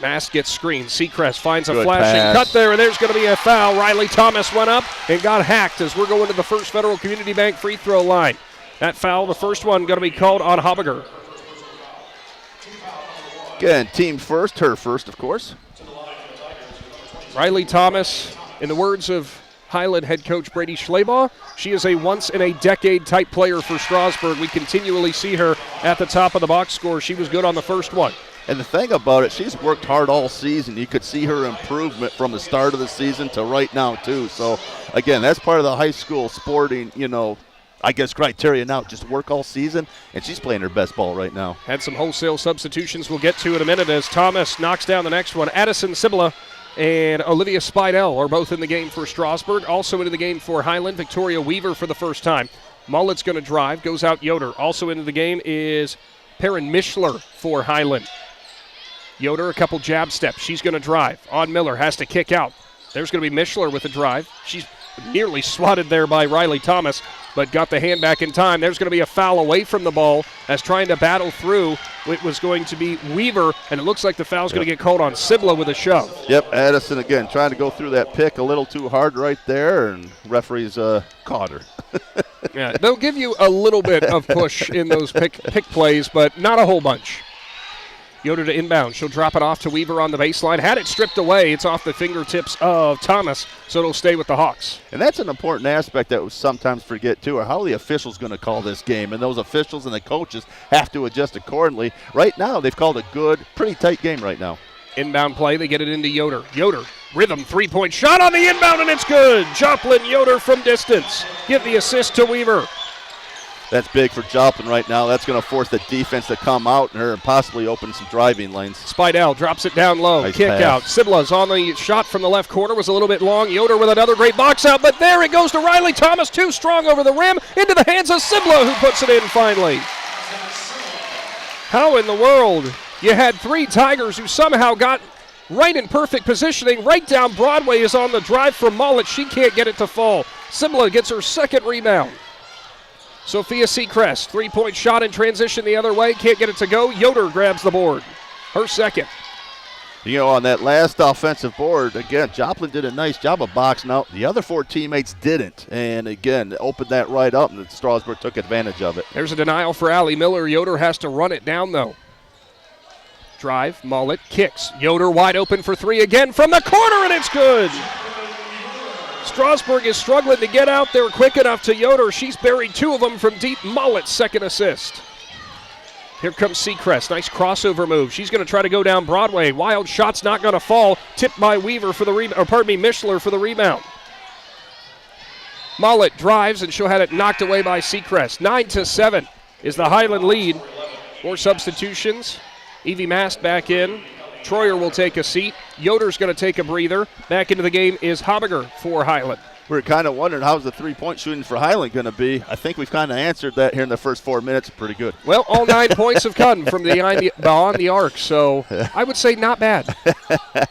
Mast gets screened. Seacrest finds a Good flashing pass. cut there, and there's going to be a foul. Riley Thomas went up and got hacked as we're going to the First Federal Community Bank free throw line. That foul, the first one, going to be called on Habiger. Again, team first, her first, of course. Riley Thomas, in the words of Hiland head coach Brady Schleybaugh, she is a once-in-a-decade type player for Strasburg. We continually see her at the top of the box score. She was good on the first one. And the thing about it, she's worked hard all season. You could see her improvement from the start of the season to right now, too. So, again, that's part of the high school sporting, I guess criteria now, just work all season, and she's playing her best ball right now. Had some wholesale substitutions we'll get to in a minute as Thomas knocks down the next one. Addison Sibla and Olivia Spidell are both in the game for Strasburg. Also into the game for Hiland, Victoria Weaver for the first time. Mullet's going to drive, goes out Yoder. Also into the game is Perrin Mischler for Hiland. Yoder, a couple jab steps. She's going to drive. On Miller, has to kick out. There's going to be Mischler with a drive. She's nearly swatted there by Riley Thomas, but got the hand back in time. There's going to be a foul away from the ball as trying to battle through. It was going to be Weaver, and it looks like the foul's going to get called on Sibla with a shove. Yep, Addison again trying to go through that pick a little too hard right there, and referees caught her. Yeah, they'll give you a little bit of push in those pick plays, but not a whole bunch. Yoder to inbound. She'll drop it off to Weaver on the baseline. Had it stripped away. It's off the fingertips of Thomas, so it'll stay with the Hawks. And that's an important aspect that we sometimes forget, too, or how the officials going to call this game. And those officials and the coaches have to adjust accordingly. Right now, they've called a good, pretty tight game right now. Inbound play. They get it into Yoder. Yoder, rhythm, three-point shot on the inbound, and it's good. Joplin Yoder from distance. Give the assist to Weaver. That's big for Joplin right now. That's going to force the defense to come out and her and possibly open some driving lanes. Spidell drops it down low. Nice Kick pass. out. Sibla's on the shot from the left corner. Was a little bit long. Yoder with another great box out, but there it goes to Riley Thomas. Too strong over the rim. Into the hands of Sibla, who puts it in finally. How in the world? You had 3 Tigers who somehow got right in perfect positioning. Right down Broadway is on the drive from Mullet. She can't get it to fall. Simla gets her second rebound. Sophia Seacrest, 3-point shot in transition the other way. Can't get it to go. Yoder grabs the board. Her second. You know, on that last offensive board, again, Joplin did a nice job of boxing out. The other 4 teammates didn't. And, again, opened that right up, and Strasburg took advantage of it. There's a denial for Allie Miller. Yoder has to run it down, though. Drive, Mullet, kicks. Yoder wide open for 3 again from the corner, and it's good. Strasburg is struggling to get out there quick enough to Yoder. She's buried 2 of them from deep. Mullet's second assist. Here comes Seacrest. Nice crossover move. She's going to try to go down Broadway. Wild shot's not going to fall. Tipped by Weaver for the Mishler for the rebound. Mullet drives, and she'll have it knocked away by Seacrest. 9-7 is the Hiland lead. More substitutions. Evie Mast back in. Troyer will take a seat. Yoder's going to take a breather. Back into the game is Habiger for Hiland. We were kind of wondering how's the 3-point shooting for Hiland going to be. I think we've kind of answered that here in the first 4 minutes. Pretty good. Well, all 9 points have come from beyond the arc, so I would say not bad.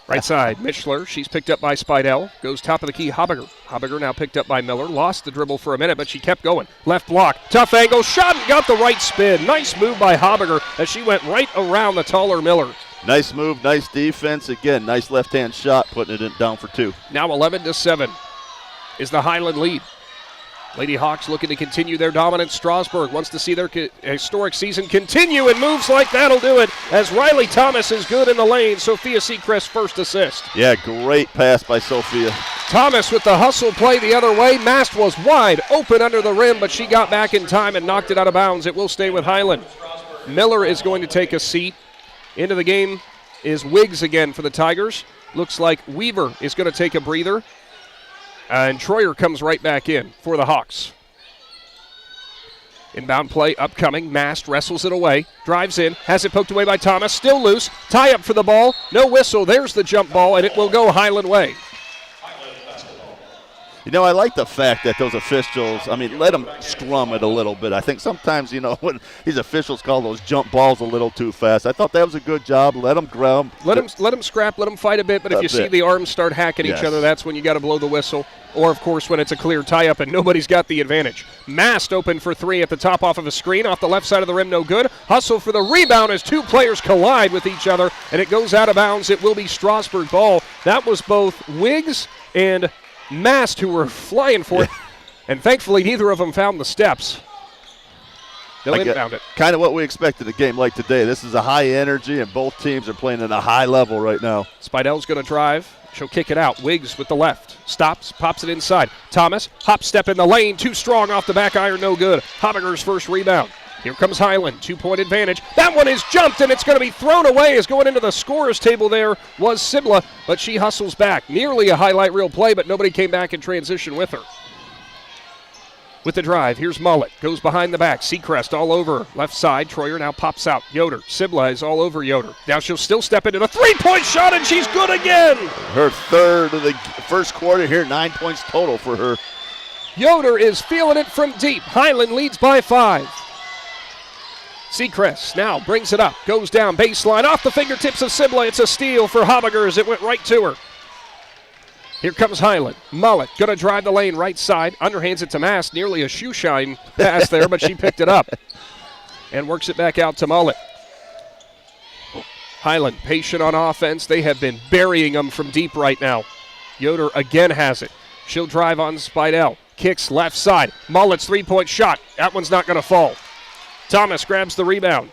Right side, Mishler. She's picked up by Spidell. Goes top of the key, Habiger. Habiger now picked up by Miller. Lost the dribble for a minute, but she kept going. Left block, tough angle, shot, and got the right spin. Nice move by Habiger as she went right around the taller Miller. Nice move, nice defense. Again, nice left-hand shot, putting it down for 2. Now 11-7 is the Hiland lead. Lady Hawks looking to continue their dominance. Strasburg wants to see their historic season continue, and moves like that'll do it as Riley Thomas is good in the lane. Sophia Seacrest's first assist. Yeah, great pass by Sophia. Thomas with the hustle play the other way. Mast was wide open under the rim, but she got back in time and knocked it out of bounds. It will stay with Hiland. Miller is going to take a seat. Into the game is Wiggs again for the Tigers. Looks like Weaver is going to take a breather. And Troyer comes right back in for the Hawks. Inbound play upcoming. Mast wrestles it away. Drives in. Has it poked away by Thomas. Still loose. Tie up for the ball. No whistle. There's the jump ball, and it will go Hiland way. You know, I like the fact that those officials, let them scrum it a little bit. I think sometimes, when these officials call those jump balls a little too fast. I thought that was a good job. Let them ground. Let them scrap, let them fight a bit. But if you see the arms start hacking each other, that's when you got to blow the whistle. Or, of course, when it's a clear tie-up and nobody's got the advantage. Mast open for 3 at the top off of a screen. Off the left side of the rim, no good. Hustle for the rebound as 2 players collide with each other, and it goes out of bounds. It will be Strasburg ball. That was both Wiggs and Mast who were flying for it, and thankfully neither of them found the steps. They'll inbound it. Kind of what we expected a game like today. This is a high energy, and both teams are playing at a high level right now. Spidell's going to drive. She'll kick it out. Wiggs with the left. Stops, pops it inside. Thomas, hop step in the lane. Too strong off the back iron, no good. Habiger's first rebound. Here comes Hiland, 2-point advantage. That one is jumped, and it's going to be thrown away as going into the scorer's table there was Sibla, but she hustles back. Nearly a highlight reel play, but nobody came back in transition with her. With the drive, here's Mullet. Goes behind the back. Seacrest all over. Left side. Troyer now pops out. Yoder. Sibla is all over Yoder. Now she'll still step into the 3-point shot, and she's good again. Her third of the first quarter here, 9 points total for her. Yoder is feeling it from deep. Hiland leads by 5. Seacrest now brings it up, goes down baseline, off the fingertips of Sibla. It's a steal for Habiger as it went right to her. Here comes Hiland. Mullet going to drive the lane right side, underhands it to Mast, nearly a shoe shine pass there, but she picked it up and works it back out to Mullet. Hiland patient on offense. They have been burying them from deep right now. Yoder again has it. She'll drive on Spidell. Kicks left side. Mullet's 3-point shot. That one's not going to fall. Thomas grabs the rebound.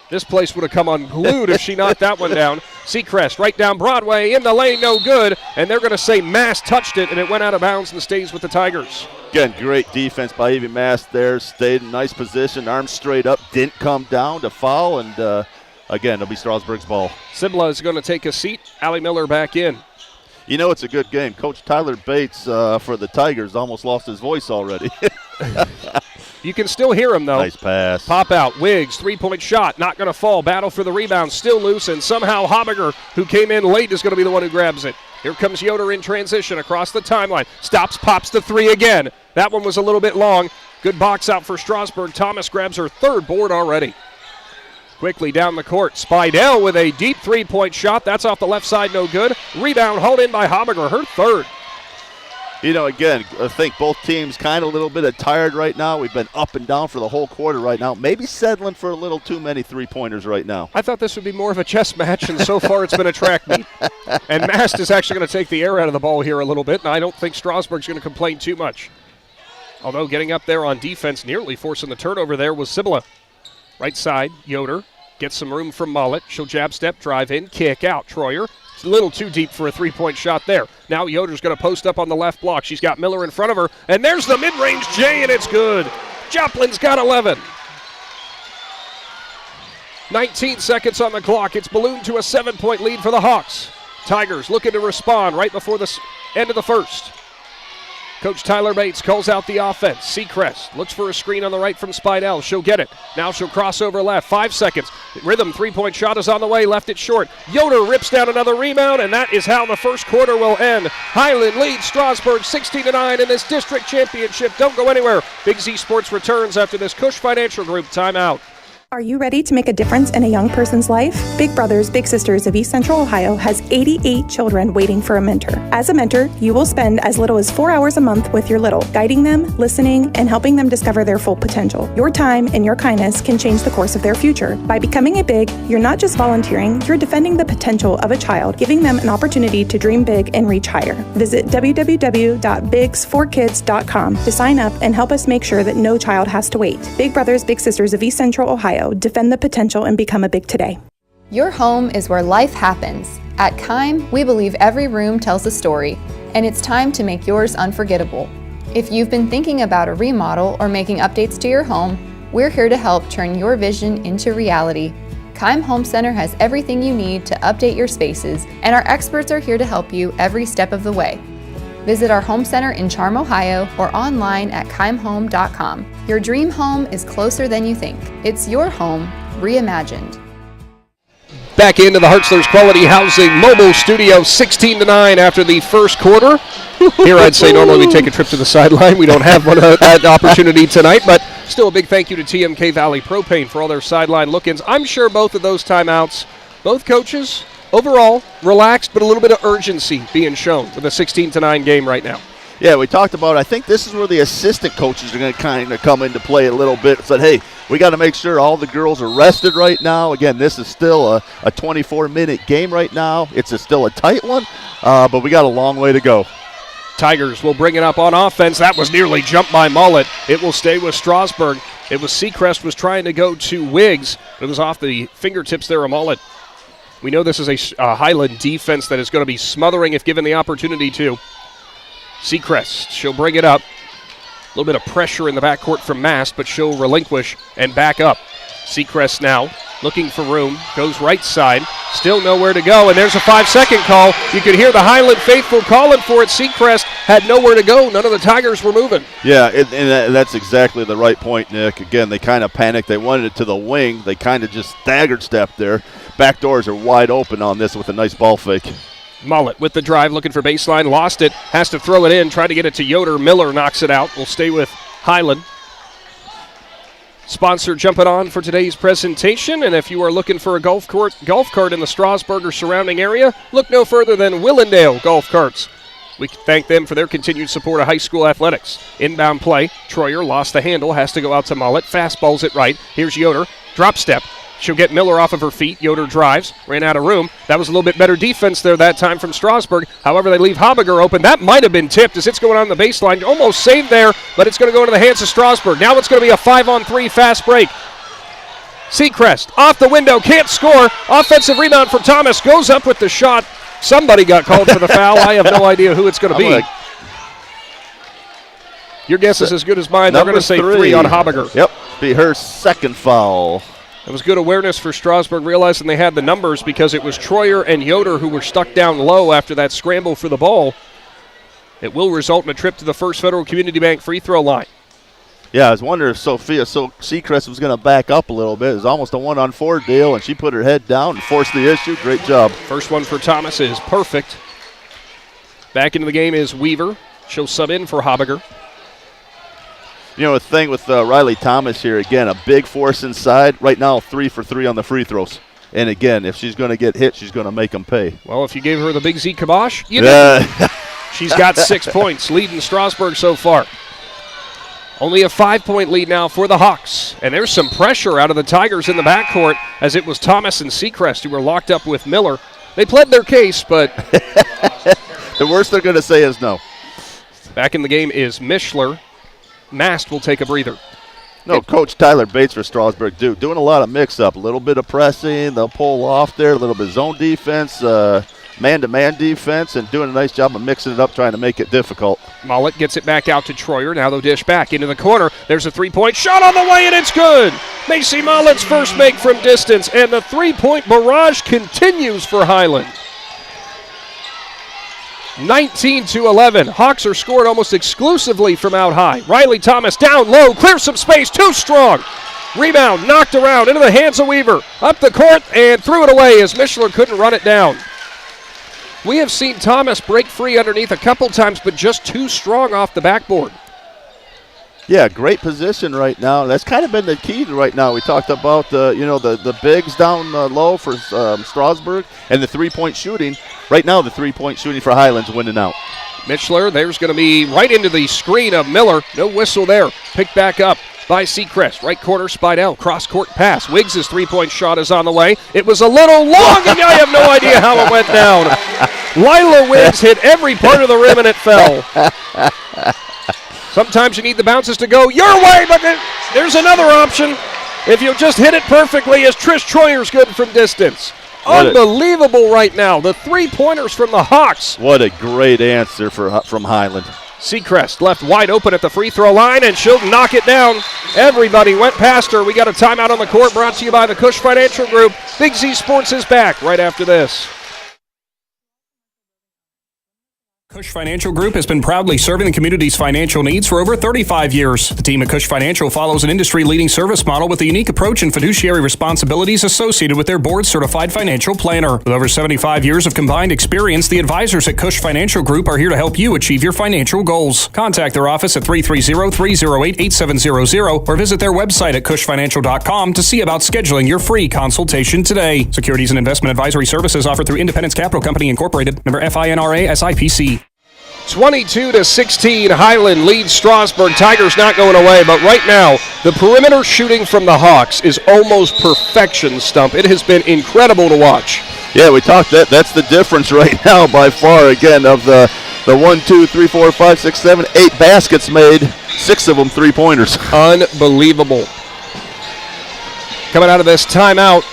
This place would have come unglued if she knocked that one down. Seacrest right down Broadway in the lane, no good. And they're going to say Mast touched it, and it went out of bounds and stays with the Tigers. Again, great defense by Evie Mast there. Stayed in nice position, arms straight up, didn't come down to foul. And again, it'll be Strasburg's ball. Sibla is going to take a seat. Allie Miller back in. You know it's a good game. Coach Tyler Bates for the Tigers almost lost his voice already. You can still hear him, though. Nice pass. Pop out. Wiggs, 3-point shot. Not going to fall. Battle for the rebound. Still loose, and somehow Habiger, who came in late, is going to be the one who grabs it. Here comes Yoder in transition across the timeline. Stops, pops the 3 again. That one was a little bit long. Good box out for Strasburg. Thomas grabs her 3rd board already. Quickly down the court. Spidell with a deep three-point shot. That's off the left side, no good. Rebound hauled in by Habiger, her third. You know, again, I think both teams kind of a little bit tired right now. We've been up and down for the whole quarter right now. Maybe settling for a little too many three-pointers right now. I thought this would be more of a chess match, and so far it's been a track meet. And Mast is actually going to take the air out of the ball here a little bit, and I don't think Strasburg's going to complain too much. Although getting up there on defense, nearly forcing the turnover there was Cibula. Right side, Yoder gets some room from Mullet. She'll jab step, drive in, kick out. Troyer. It's a little too deep for a three-point shot there. Now Yoder's going to post up on the left block. She's got Miller in front of her, and there's the mid-range J, and it's good. Joplin's got 11. 19 seconds on the clock. It's ballooned to a 7-point lead for the Hawks. Tigers looking to respond right before the end of the first. Coach Tyler Bates calls out the offense. Seacrest looks for a screen on the right from Spidell. She'll get it. Now she'll cross over left. 5 seconds. Rhythm three-point shot is on the way. Left it short. Yoder rips down another rebound, and that is how the first quarter will end. Hiland leads Strasburg 16-9 in this district championship. Don't go anywhere. Big Z Sports returns after this Cush Financial Group timeout. Are you ready to make a difference in a young person's life? Big Brothers Big Sisters of East Central Ohio has 88 children waiting for a mentor. As a mentor, you will spend as little as 4 hours a month with your little, guiding them, listening, and helping them discover their full potential. Your time and your kindness can change the course of their future. By becoming a Big, you're not just volunteering, you're defending the potential of a child, giving them an opportunity to dream big and reach higher. Visit www.bigs4kids.com to sign up and help us make sure that no child has to wait. Big Brothers Big Sisters of East Central Ohio. Defend the potential and become a Big today. Your home is where life happens. At Kime, we believe every room tells a story, and it's time to make yours unforgettable. If you've been thinking about a remodel or making updates to your home, we're here to help turn your vision into reality. Kime Home Center has everything you need to update your spaces, and our experts are here to help you every step of the way. Visit our home center in Charm, Ohio, or online at kimehome.com. Your dream home is closer than you think. It's your home reimagined. Back into the Hartzler's Quality Housing Mobile Studio, 16-9 after the first quarter. Here I'd say normally we take a trip to the sideline. We don't have that opportunity tonight, but still a big thank you to TMK Valley Propane for all their sideline look-ins. I'm sure both of those timeouts, both coaches, overall, relaxed, but a little bit of urgency being shown for the 16-9 game right now. Yeah, we talked about, I think this is where the assistant coaches are going to kind of come into play a little bit. Said, hey, we got to make sure all the girls are rested right now. Again, this is still a 24-minute game right now. It's still a tight one, but we got a long way to go. Tigers will bring it up on offense. That was nearly jumped by Mullet. It will stay with Strasburg. It was Seacrest was trying to go to Wiggs. It was off the fingertips there of Mullet. We know this is a Hiland defense that is going to be smothering if given the opportunity to. Seacrest, she'll bring it up. A little bit of pressure in the backcourt from Mast, but she'll relinquish and back up. Seacrest now looking for room, goes right side, still nowhere to go, and there's a 5-second call. You could hear the Hiland faithful calling for it. Seacrest had nowhere to go. None of the Tigers were moving. Yeah, and that's exactly the right point, Nick. Again, they kind of panicked. They wanted it to the wing. They kind of just staggered step there. Back doors are wide open on this with a nice ball fake. Mullet with the drive, looking for baseline, lost it, has to throw it in, try to get it to Yoder. Miller knocks it out. We'll stay with Hiland. Sponsor jumping on for today's presentation, and if you are looking for a golf cart in the Strasburg or surrounding area, look no further than Willendale Golf Carts. We thank them for their continued support of high school athletics. Inbound play, Troyer lost the handle, has to go out to Mullet, fastballs it right. Here's Yoder, drop step. She'll get Miller off of her feet. Yoder drives, ran out of room. That was a little bit better defense there that time from Strasburg. However, they leave Habiger open. That might have been tipped as it's going on the baseline. Almost saved there, but it's going to go into the hands of Strasburg. Now it's going to be a 5-on-3 fast break. Seacrest off the window, can't score. Offensive rebound for Thomas, goes up with the shot. Somebody got called for the foul. I have no idea who it's going to be. Your guess is as good as mine. They're going to say 3 on Habiger. Yep, be her second foul. It was good awareness for Strasburg, realizing they had the numbers because it was Troyer and Yoder who were stuck down low after that scramble for the ball. It will result in a trip to the First Federal Community Bank free throw line. Yeah, I was wondering if Seacrest was going to back up a little bit. It was almost a 1-on-4 deal, and she put her head down and forced the issue. Great job. First one for Thomas is perfect. Back into the game is Weaver. She'll sub in for Habiger. You know, the thing with Riley Thomas here, again, a big force inside. Right now, 3 for 3 on the free throws. And, again, if she's going to get hit, she's going to make them pay. Well, if you gave her the big Z kibosh, you did. She's got 6 points, leading Strasburg so far. Only a 5-point lead now for the Hawks. And there's some pressure out of the Tigers in the backcourt, as it was Thomas and Seacrest who were locked up with Miller. They pled their case, but the worst they're going to say is no. Back in the game is Mishler. Mast will take a breather. No, Coach Tyler Bates for Strasburg doing a lot of mix-up. A little bit of pressing, they'll pull off there, a little bit of zone defense, man-to-man defense, and doing a nice job of mixing it up, trying to make it difficult. Mullet gets it back out to Troyer. Now they'll dish back into the corner. There's a three-point shot on the way, and it's good. Macy Mullet's first make from distance, and the three-point barrage continues for Hiland. 19-11. Hawks are scored almost exclusively from out high. Riley Thomas down low, clears some space, too strong. Rebound knocked around into the hands of Weaver. Up the court and threw it away as Mishler couldn't run it down. We have seen Thomas break free underneath a couple times, but just too strong off the backboard. Yeah, great position right now. That's kind of been the key right now. We talked about the bigs down low for Strasburg and the three-point shooting. Right now, the three-point shooting for Hiland's winning out. Mishler, there's going to be right into the screen of Miller. No whistle there. Picked back up by Seacrest. Right corner, Spidell. Cross-court pass. Wiggs' three-point shot is on the way. It was a little long, and I have no idea how it went down. Lila Wiggs hit every part of the rim, and it fell. Sometimes you need the bounces to go your way, but there's another option. If you just hit it perfectly, as Trish Troyer's good from distance. Unbelievable right now. The three-pointers from the Hawks. What a great answer from Hiland. Seacrest left wide open at the free throw line, and she'll knock it down. Everybody went past her. We got a timeout on the court brought to you by the Cush Financial Group. Big Z Sports is back right after this. Cush Financial Group has been proudly serving the community's financial needs for over 35 years. The team at Cush Financial follows an industry-leading service model with a unique approach and fiduciary responsibilities associated with their board-certified financial planner. With over 75 years of combined experience, the advisors at Cush Financial Group are here to help you achieve your financial goals. Contact their office at 330-308-8700 or visit their website at cushfinancial.com to see about scheduling your free consultation today. Securities and investment advisory services offered through Independence Capital Company Incorporated, member FINRA SIPC. 22-16, Hiland leads Strasburg. Tigers not going away, but right now, the perimeter shooting from the Hawks is almost perfection, Stump. It has been incredible to watch. Yeah, we talked that. That's the difference right now by far, again, of the 1, 2, 3, 4, 5, 6, 7, 8 baskets made, 6 of them three-pointers. Unbelievable. Coming out of this timeout,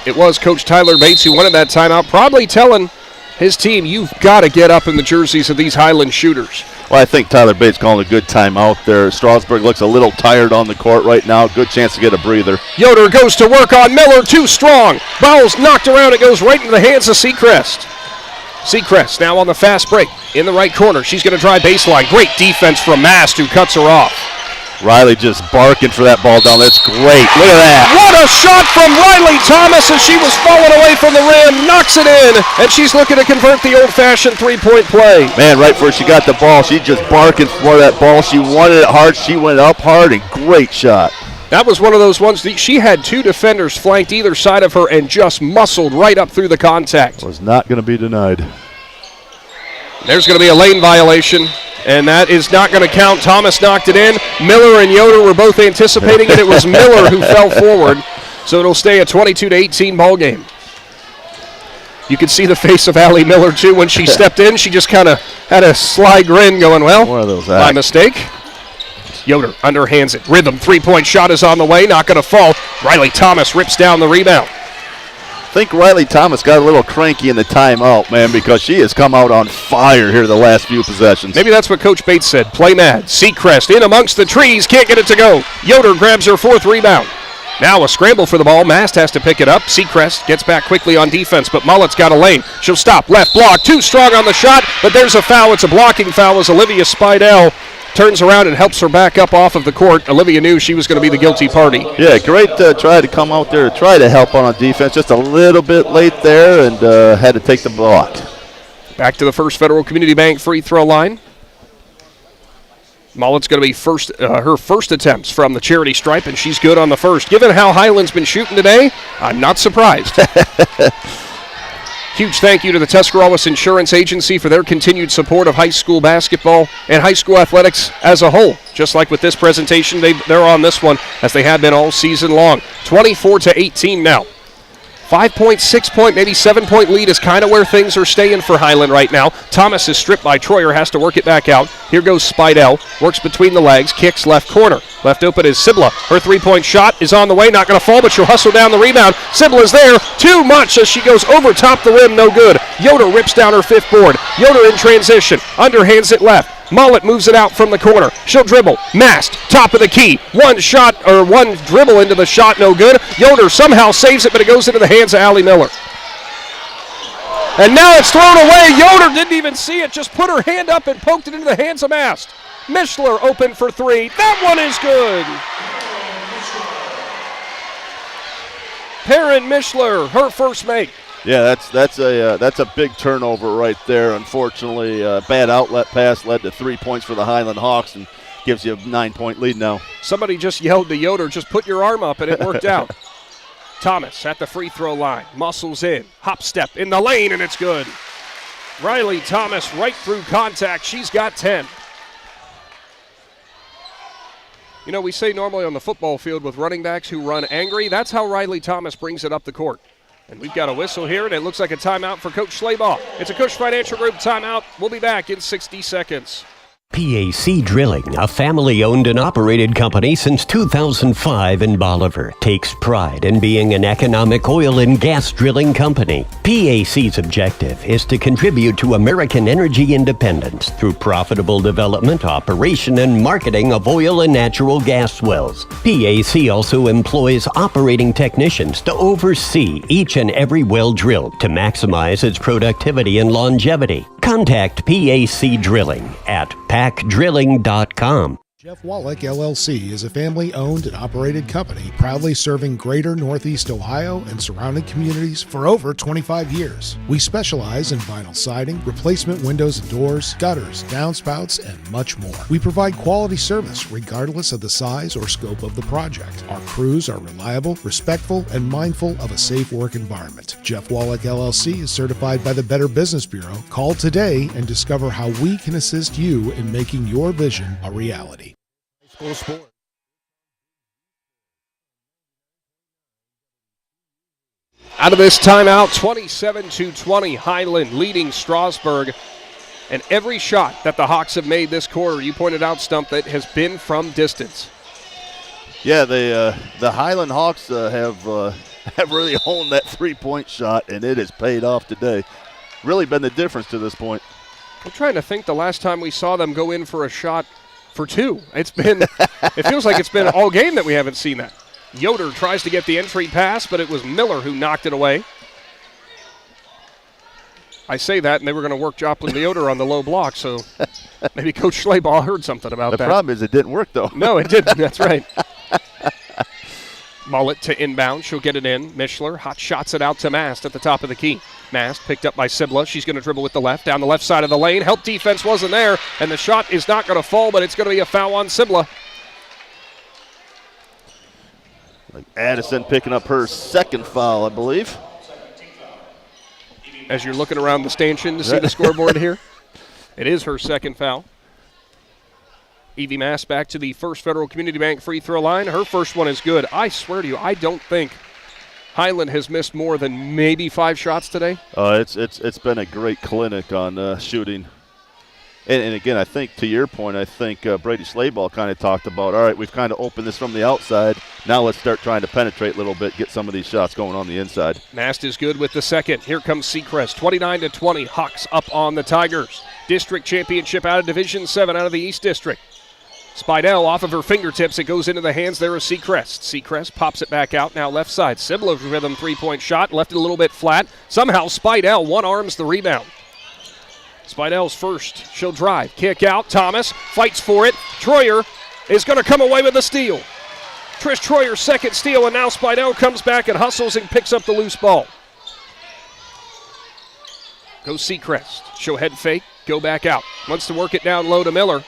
it was Coach Tyler Bates who wanted that timeout, probably telling his team, you've got to get up in the jerseys of these Hiland shooters. Well, I think Tyler Bates calling a good timeout there. Strasburg looks a little tired on the court right now. Good chance to get a breather. Yoder goes to work on Miller, too strong. Ball's knocked around. It goes right into the hands of Seacrest. Seacrest now on the fast break in the right corner. She's going to drive baseline. Great defense from Mast, who cuts her off. Riley just barking for that ball down. That's great. Look at that. What a shot from Riley Thomas as she was falling away from the rim. Knocks it in, and she's looking to convert the old-fashioned three-point play. Man, right before she got the ball, she just barking for that ball. She wanted it hard. She went up hard, and great shot. That was one of those ones that she had two defenders flanked either side of her and just muscled right up through the contact. Was not going to be denied. There's going to be a lane violation, and that is not going to count. Thomas knocked it in. Miller and Yoder were both anticipating it. It was Miller who fell forward, so it'll stay a 22-18 ball game. You could see the face of Allie Miller, too, when she stepped in. She just kind of had a sly grin going, well, one of those my mistake. Yoder underhands it. Rhythm, three-point shot is on the way, not going to fall. Riley Thomas rips down the rebound. I think Riley Thomas got a little cranky in the timeout, man, because she has come out on fire here the last few possessions. Maybe that's what Coach Bates said. Play mad. Seacrest in amongst the trees. Can't get it to go. Yoder grabs her fourth rebound. Now a scramble for the ball. Mast has to pick it up. Seacrest gets back quickly on defense, but Mullet's got a lane. She'll stop. Left block. Too strong on the shot, but there's a foul. It's a blocking foul as Olivia Spidell turns around and helps her back up off of the court. Olivia knew she was going to be the guilty party. Yeah, great try to come out there to try to help on defense. Just a little bit late there and had to take the block. Back to the First Federal Community Bank free throw line. Mullet's going to be her first attempts from the charity stripe, and she's good on the first. Given how Hiland's been shooting today, I'm not surprised. Huge thank you to the Tuscarawas Insurance Agency for their continued support of high school basketball and high school athletics as a whole. Just like with this presentation, they're on this one as they have been all season long. 24-18 now. 5-point, 6-point, maybe 7-point lead is kind of where things are staying for Hiland right now. Thomas is stripped by Troyer, has to work it back out. Here goes Spidell, works between the legs, kicks left corner. Left open is Sibla. Her three-point shot is on the way, not going to fall, but she'll hustle down the rebound. Sibla's there, too much as she goes over top the rim, no good. Yoder rips down her fifth board. Yoder in transition, underhands it left. Mullet moves it out from the corner. She'll dribble. Mast, top of the key. One dribble into the shot, no good. Yoder somehow saves it, but it goes into the hands of Allie Miller. And now it's thrown away. Yoder didn't even see it, just put her hand up and poked it into the hands of Mast. Mishler open for three. That one is good. Perrin Mishler, her first make. Yeah, that's a big turnover right there. Unfortunately, bad outlet pass led to 3 points for the Hiland Hawks and gives you a 9-point lead now. Somebody just yelled to Yoder, just put your arm up, and it worked out. Thomas at the free throw line, muscles in, hop step in the lane, and it's good. Riley Thomas right through contact. She's got 10. You know, we say normally on the football field with running backs who run angry, that's how Riley Thomas brings it up the court. And we've got a whistle here, and it looks like a timeout for Coach Schleybaugh. It's a Cush Financial Group timeout. We'll be back in 60 seconds. PAC Drilling, a family-owned and operated company since 2005 in Bolivar, takes pride in being an economic oil and gas drilling company. PAC's objective is to contribute to American energy independence through profitable development, operation, and marketing of oil and natural gas wells. PAC also employs operating technicians to oversee each and every well drilled to maximize its productivity and longevity. Contact PAC Drilling at pacdrilling.com. Jeff Wallach LLC is a family-owned and operated company proudly serving greater Northeast Ohio and surrounding communities for over 25 years. We specialize in vinyl siding, replacement windows and doors, gutters, downspouts, and much more. We provide quality service regardless of the size or scope of the project. Our crews are reliable, respectful, and mindful of a safe work environment. Jeff Wallach LLC is certified by the Better Business Bureau. Call today and discover how we can assist you in making your vision a reality. School sport. Out of this timeout, 27-20, Hiland leading Strasburg. And every shot that the Hawks have made this quarter, you pointed out, Stump, that has been from distance. Yeah, the Hiland Hawks have really honed that three-point shot, and it has paid off today. Really been the difference to this point. I'm trying to think the last time we saw them go in for a shot for two. It feels like it's been all game that we haven't seen that. Yoder tries to get the entry pass, but it was Miller who knocked it away. I say that, and they were going to work Joplin Yoder on the low block, so maybe Coach Schleybaugh heard something about that. The problem is it didn't work, though. No, it didn't. That's right. Mullet to inbound. She'll get it in. Mishler hot shots it out to Mast at the top of the key. Mast picked up by Sibla. She's going to dribble with the left down the left side of the lane. Help defense wasn't there, and the shot is not going to fall, but it's going to be a foul on Sibla. Addison picking up her second foul, I believe. As you're looking around the stanchion to see the scoreboard here, it is her second foul. Evie Mast back to the First Federal Community Bank free throw line. Her first one is good. I swear to you, I don't think Hiland has missed more than maybe 5 shots today. It's been a great clinic on shooting. And again, I think to your point, I think Brady Schleybaugh kind of talked about, all right, we've kind of opened this from the outside. Now let's start trying to penetrate a little bit, get some of these shots going on the inside. Mast is good with the second. Here comes Seacrest, 29-20. Hawks up on the Tigers. District championship out of Division 7 out of the East District. Spidell off of her fingertips. It goes into the hands there of Seacrest. Seacrest pops it back out. Now left side. Sibla's rhythm three-point shot. Left it a little bit flat. Somehow Spidell one-arms the rebound. Spidell's first. She'll drive. Kick out. Thomas fights for it. Troyer is going to come away with a steal. Trish Troyer's second steal, and now Spidell comes back and hustles and picks up the loose ball. Goes Seacrest. She'll head fake. Go back out. Wants to work it down low to Miller.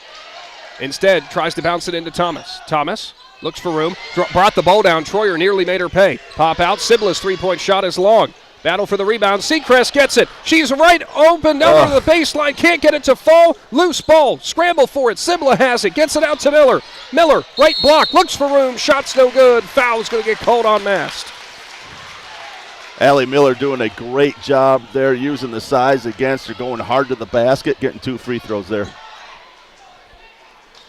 Instead, tries to bounce it into Thomas. Thomas looks for room, brought the ball down. Troyer nearly made her pay. Pop out. Sibla's three-point shot is long. Battle for the rebound. Seacrest gets it. She's right open down to the baseline. Can't get it to fall. Loose ball. Scramble for it. Sibla has it. Gets it out to Miller. Miller, right block. Looks for room. Shot's no good. Foul's going to get called on Mast. Allie Miller doing a great job there, using the size against her, going hard to the basket, getting 2 free throws there.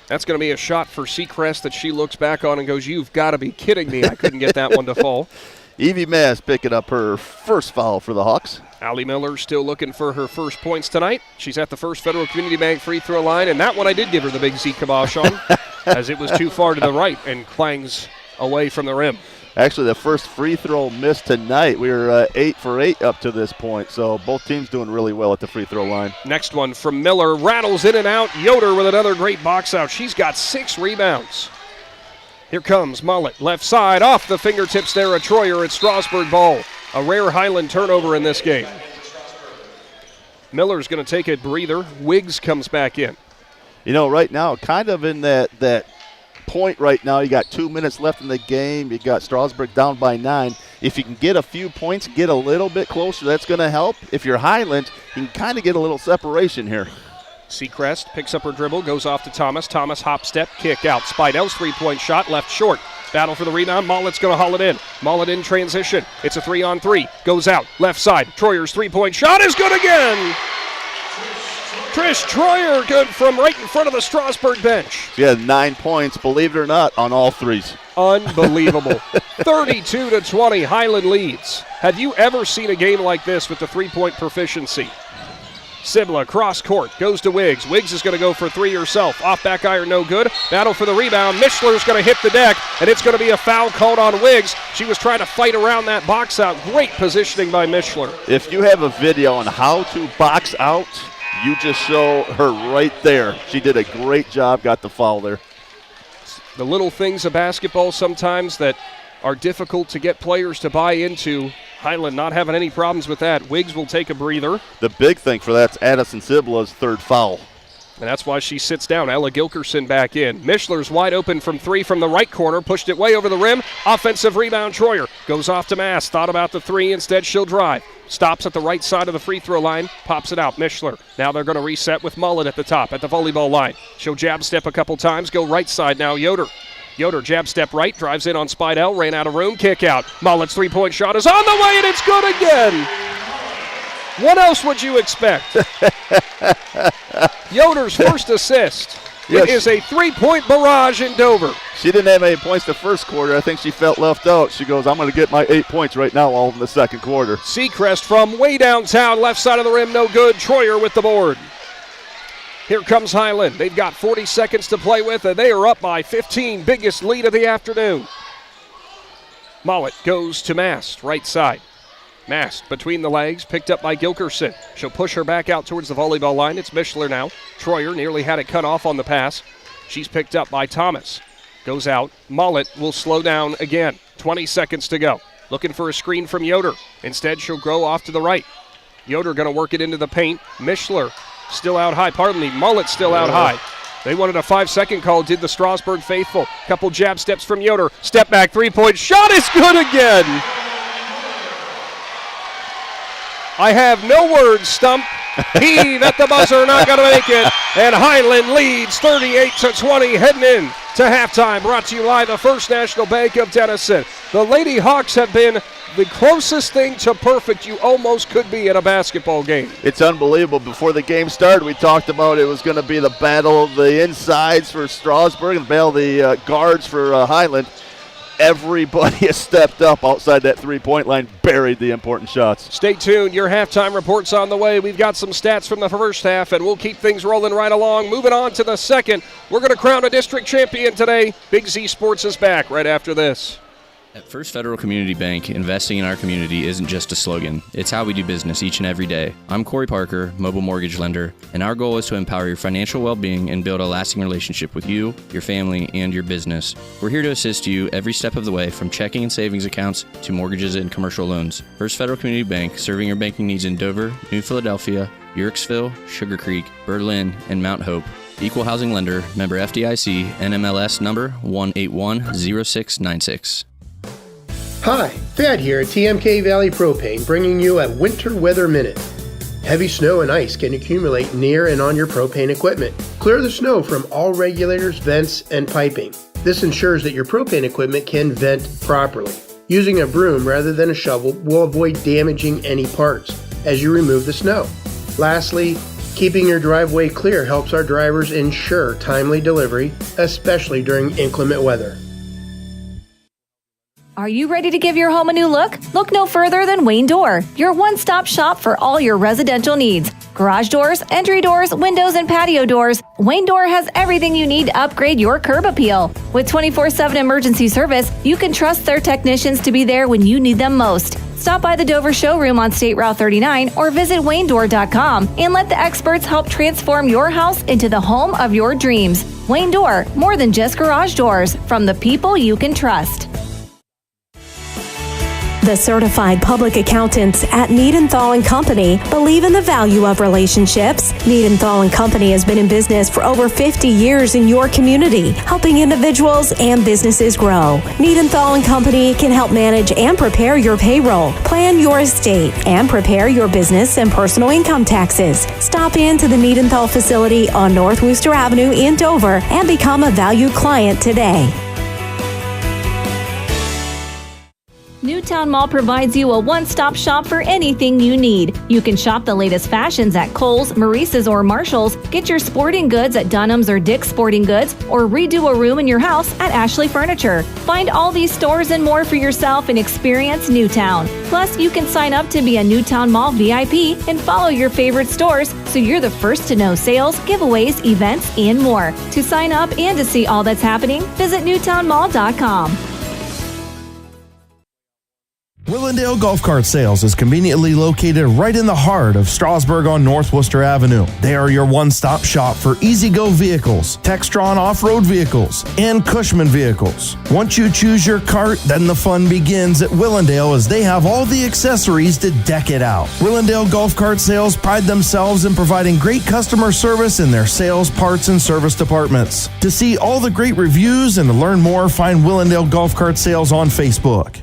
That's going to be a shot for Seacrest that she looks back on and goes, "You've got to be kidding me. I couldn't get that one to fall." Evie Mast picking up her first foul for the Hawks. Allie Miller still looking for her first points tonight. She's at the First Federal Community Bank free throw line, and that one I did give her the big Z kibosh on as it was too far to the right and clangs away from the rim. Actually, the first free throw missed tonight. We were 8 for 8 up to this point, so both teams doing really well at the free throw line. Next one from Miller, rattles in and out. Yoder with another great box out. She's got 6 rebounds. Here comes Mullet, left side, off the fingertips there at Troyer. It's Strasburg ball. A rare Hiland turnover in this game. Miller's going to take a breather. Wiggs comes back in. You know, right now, kind of in that point right now, you got 2 minutes left in the game. You got Strasburg down by 9. If you can get a few points, get a little bit closer, that's going to help. If you're Hiland, you can kind of get a little separation here. Seacrest picks up her dribble, goes off to Thomas. Thomas hop step, kick out. Spidell's three-point shot, left short. Battle for the rebound. Mullet's going to haul it in. Mullet in transition. It's a 3-on-3. Goes out. Left side. Troyer's three-point shot is good again. Trish Troyer good from right in front of the Strasburg bench. She had 9 points, believe it or not, on all threes. Unbelievable. 32-20, Hiland leads. Have you ever seen a game like this with the three-point proficiency? Sibla, cross court, goes to Wiggs. Wiggs is going to go for 3 herself. Off back iron, no good. Battle for the rebound. Mischler's going to hit the deck, and it's going to be a foul called on Wiggs. She was trying to fight around that box out. Great positioning by Mischler. If you have a video on how to box out, you just show her right there. She did a great job, got the foul there. The little things of basketball sometimes that are difficult to get players to buy into. Hiland not having any problems with that. Wiggs will take a breather. The big thing for that's Addison Sibla's 3rd foul. And that's why she sits down. Ella Gilkerson back in. Mischler's wide open from 3 from the right corner. Pushed it way over the rim. Offensive rebound, Troyer. Goes off to Mass. Thought about the 3. Instead, she'll drive. Stops at the right side of the free throw line. Pops it out. Mischler. Now they're going to reset with Mullet at the top at the volleyball line. She'll jab step a couple times. Go right side now. Yoder. Yoder jab step right, drives in on Spidell, ran out of room, kick out. Mullet's three-point shot is on the way, and it's good again. What else would you expect? Yoder's first assist. It is a three-point barrage in Dover. She didn't have any points the first quarter. I think she felt left out. She goes, I'm going to get my 8 points right now all in the second quarter. Seacrest from way downtown, left side of the rim, no good. Troyer with the board. Here comes Hiland. They've got 40 seconds to play with, and they are up by 15. Biggest lead of the afternoon. Mullet goes to Mast, right side. Mast between the legs, picked up by Gilkerson. She'll push her back out towards the volleyball line. It's Mischler now. Troyer nearly had it cut off on the pass. She's picked up by Thomas. Goes out. Mullet will slow down again. 20 seconds to go. Looking for a screen from Yoder. Instead, she'll go off to the right. Yoder going to work it into the paint. Mischler still out high. Pardon me, Mullet still out high. They wanted a 5-second call, did the Strasburg faithful. Couple jab steps from Yoder. Step back, three-point shot is good again. I have no words, Stump. Heave at the buzzer, not going to make it. And Hiland leads 38-20 heading in to halftime. Brought to you by the First National Bank of Denison. The Lady Hawks have been the closest thing to perfect you almost could be in a basketball game. It's unbelievable. Before the game started, we talked about it was going to be the battle of the insides for Strasburg and the battle of the guards for Hiland. Everybody has stepped up outside that three-point line, buried the important shots. Stay tuned. Your halftime report's on the way. We've got some stats from the first half, and we'll keep things rolling right along. Moving on to the second, we're going to crown a district champion today. Big Z Sports is back right after this. At First Federal Community Bank, investing in our community isn't just a slogan. It's how we do business each and every day. I'm Corey Parker, mobile mortgage lender, and our goal is to empower your financial well-being and build a lasting relationship with you, your family, and your business. We're here to assist you every step of the way, from checking and savings accounts to mortgages and commercial loans. First Federal Community Bank, serving your banking needs in Dover, New Philadelphia, Yorksville, Sugar Creek, Berlin, and Mount Hope. Equal housing lender, member FDIC, NMLS number 1810696. Hi, Thad here at TMK Valley Propane, bringing you a Winter Weather Minute. Heavy snow and ice can accumulate near and on your propane equipment. Clear the snow from all regulators, vents, and piping. This ensures that your propane equipment can vent properly. Using a broom rather than a shovel will avoid damaging any parts as you remove the snow. Lastly, keeping your driveway clear helps our drivers ensure timely delivery, especially during inclement weather. Are you ready to give your home a new look? Look no further than Wayne Door, your one-stop shop for all your residential needs. Garage doors, entry doors, windows, and patio doors, Wayne Door has everything you need to upgrade your curb appeal. With 24/7 emergency service, you can trust their technicians to be there when you need them most. Stop by the Dover showroom on State Route 39 or visit WayneDoor.com and let the experts help transform your house into the home of your dreams. Wayne Door, more than just garage doors, from the people you can trust. The certified public accountants at Niedenthal & Company believe in the value of relationships. Niedenthal & Company has been in business for over 50 years in your community, helping individuals and businesses grow. Niedenthal & Company can help manage and prepare your payroll, plan your estate, and prepare your business and personal income taxes. Stop in to the Niedenthal facility on North Worcester Avenue in Dover and become a valued client today. Newtown Mall provides you a one-stop shop for anything you need. You can shop the latest fashions at Kohl's, Maurice's, or Marshall's, get your sporting goods at Dunham's or Dick's Sporting Goods, or redo a room in your house at Ashley Furniture. Find all these stores and more for yourself and experience Newtown. Plus, you can sign up to be a Newtown Mall VIP and follow your favorite stores so you're the first to know sales, giveaways, events, and more. To sign up and to see all that's happening, visit newtownmall.com. Willendale Golf Cart Sales is conveniently located right in the heart of Strasburg on North Worcester Avenue. They are your one-stop shop for easy-go vehicles, Textron off-road vehicles, and Cushman vehicles. Once you choose your cart, then the fun begins at Willendale as they have all the accessories to deck it out. Willendale Golf Cart Sales pride themselves in providing great customer service in their sales, parts, and service departments. To see all the great reviews and to learn more, find Willendale Golf Cart Sales on Facebook.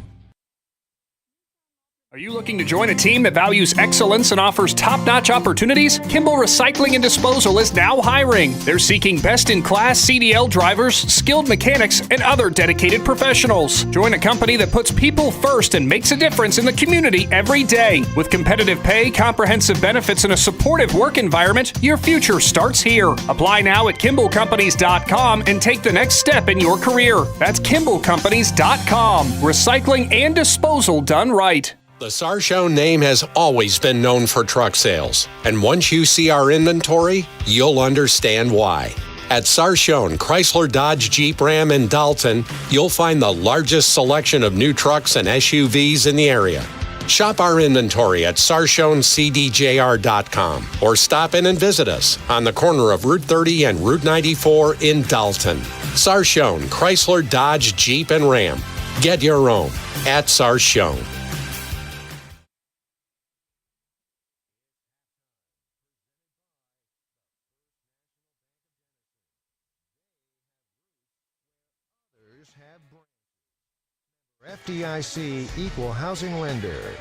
Are you looking to join a team that values excellence and offers top-notch opportunities? Kimball Recycling and Disposal is now hiring. They're seeking best-in-class CDL drivers, skilled mechanics, and other dedicated professionals. Join a company that puts people first and makes a difference in the community every day. With competitive pay, comprehensive benefits, and a supportive work environment, your future starts here. Apply now at KimballCompanies.com and take the next step in your career. That's KimballCompanies.com. Recycling and disposal done right. The Sarshow name has always been known for truck sales, and once you see our inventory, you'll understand why. At Sarshow, Chrysler, Dodge, Jeep, Ram, and Dalton, you'll find the largest selection of new trucks and SUVs in the area. Shop our inventory at SarshownCDJR.com or stop in and visit us on the corner of Route 30 and Route 94 in Dalton. Sarshow, Chrysler, Dodge, Jeep, and Ram. Get your own at Sarshow. FDIC Equal Housing Lender.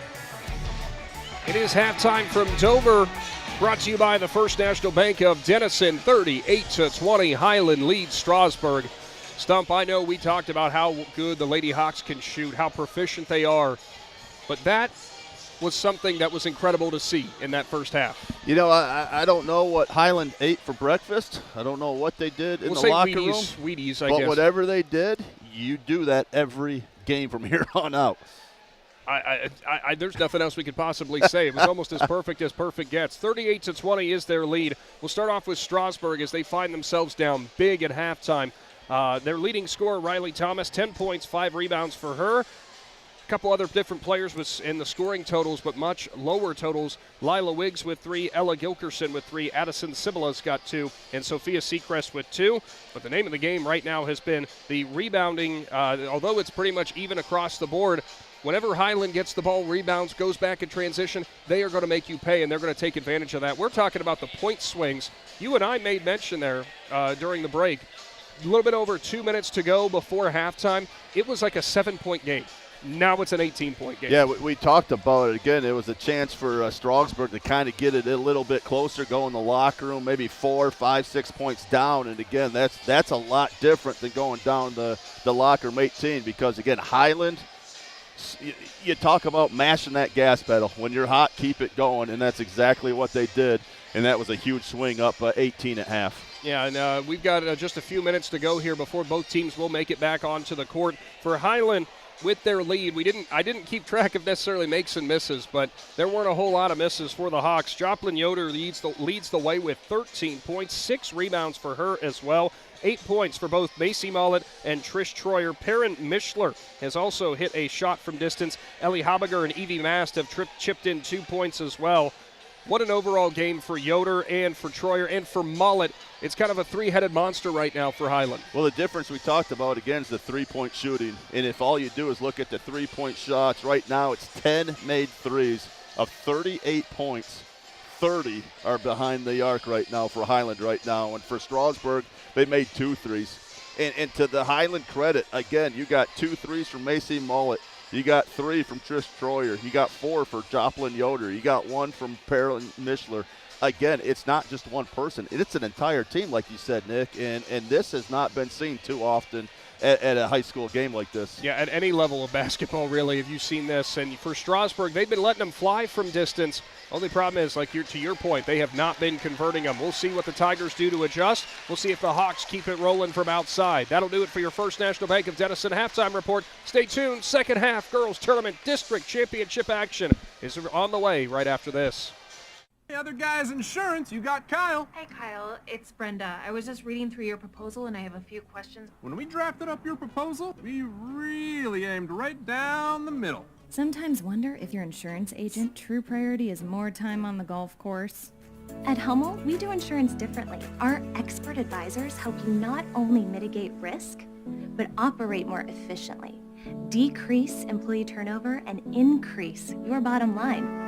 It is halftime from Dover, brought to you by the First National Bank of Denison. 38-20, Hiland leads Strasburg. Stump, I know we talked about how good the Lady Hawks can shoot, how proficient they are, but that was something that was incredible to see in that first half. You know, I don't know what Hiland ate for breakfast. I don't know what they did in the locker room. Wheaties, I but guess. Whatever they did, you do that every game from here on out. There's nothing else we could possibly say. It was almost as perfect gets. 38-20 is their lead. We'll start off with Strasburg as they find themselves down big at halftime. Their leading scorer, Riley Thomas, 10 points, 5 rebounds for her. A couple other different players was in the scoring totals, but much lower totals. Lila Wiggs with 3, Ella Gilkerson with 3, Addison Sibila's got 2, and Sophia Seacrest with 2. But the name of the game right now has been the rebounding. Although it's pretty much even across the board, whenever Hiland gets the ball, rebounds, goes back in transition, they are going to make you pay, and they're going to take advantage of that. We're talking about the point swings you and I made mention there during the break, a little bit over 2 minutes to go before halftime. It was like a 7-point game. Now it's an 18-point game. Yeah, we talked about it. Again, it was a chance for Strasburg to kind of get it a little bit closer, go in the locker room, maybe 4, 5, 6 points down. And, again, that's a lot different than going down the locker room 18 because, again, Hiland, you talk about mashing that gas pedal. When you're hot, keep it going, and that's exactly what they did. And that was a huge swing up 18 at half. Yeah, and we've got just a few minutes to go here before both teams will make it back onto the court. For Hiland, with their lead, I didn't keep track of necessarily makes and misses, but there weren't a whole lot of misses for the Hawks. Joplin Yoder leads the way with 13 points, 6 rebounds for her as well. 8 points for both Macy Mullet and Trish Troyer. Perrin Mishler has also hit a shot from distance. Ellie Habiger and Evie Mast have chipped in 2 points as well. What an overall game for Yoder and for Troyer and for Mullet. It's kind of a three-headed monster right now for Hiland. Well, the difference we talked about, again, is the three-point shooting. And if all you do is look at the three-point shots, right now it's 10 made threes of 38 points. 30 are behind the arc right now for Hiland right now. And for Strasburg, they made 2 threes. And to the Hiland credit, again, you got 2 threes from Macy Mullet. You got 3 from Trish Troyer. You got 4 for Joplin Yoder. You got 1 from Perrin Mishler. Again, it's not just one person. It's an entire team, like you said, Nick. And this has not been seen too often at a high school game like this. Yeah, at any level of basketball, really, have you seen this? And for Strasburg, they've been letting them fly from distance. Only problem is, like to your point, they have not been converting them. We'll see what the Tigers do to adjust. We'll see if the Hawks keep it rolling from outside. That'll do it for your First National Bank of Denison halftime report. Stay tuned. Second half girls tournament district championship action is on the way right after this. Hey, other guys' insurance, you got Kyle. Hey, Kyle, it's Brenda. I was just reading through your proposal, and I have a few questions. When we drafted up your proposal, we really aimed right down the middle. Sometimes wonder if your insurance agent true priority is more time on the golf course. At Hummel, we do insurance differently. Our expert advisors help you not only mitigate risk, but operate more efficiently, decrease employee turnover, and increase your bottom line.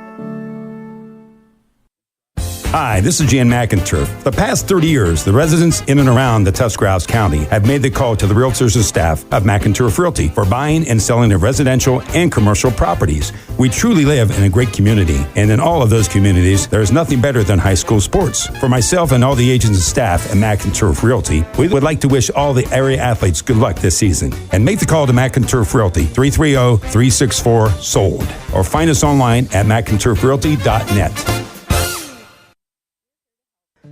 Hi, this is Jan McInturf. The past 30 years, the residents in and around the Tuscarawas County have made the call to the realtors and staff of McInturf Realty for buying and selling of residential and commercial properties. We truly live in a great community, and in all of those communities, there is nothing better than high school sports. For myself and all the agents and staff at McInturf Realty, we would like to wish all the area athletes good luck this season. And make the call to McInturf Realty, 330-364-SOLD, or find us online at McInturfRealty.net.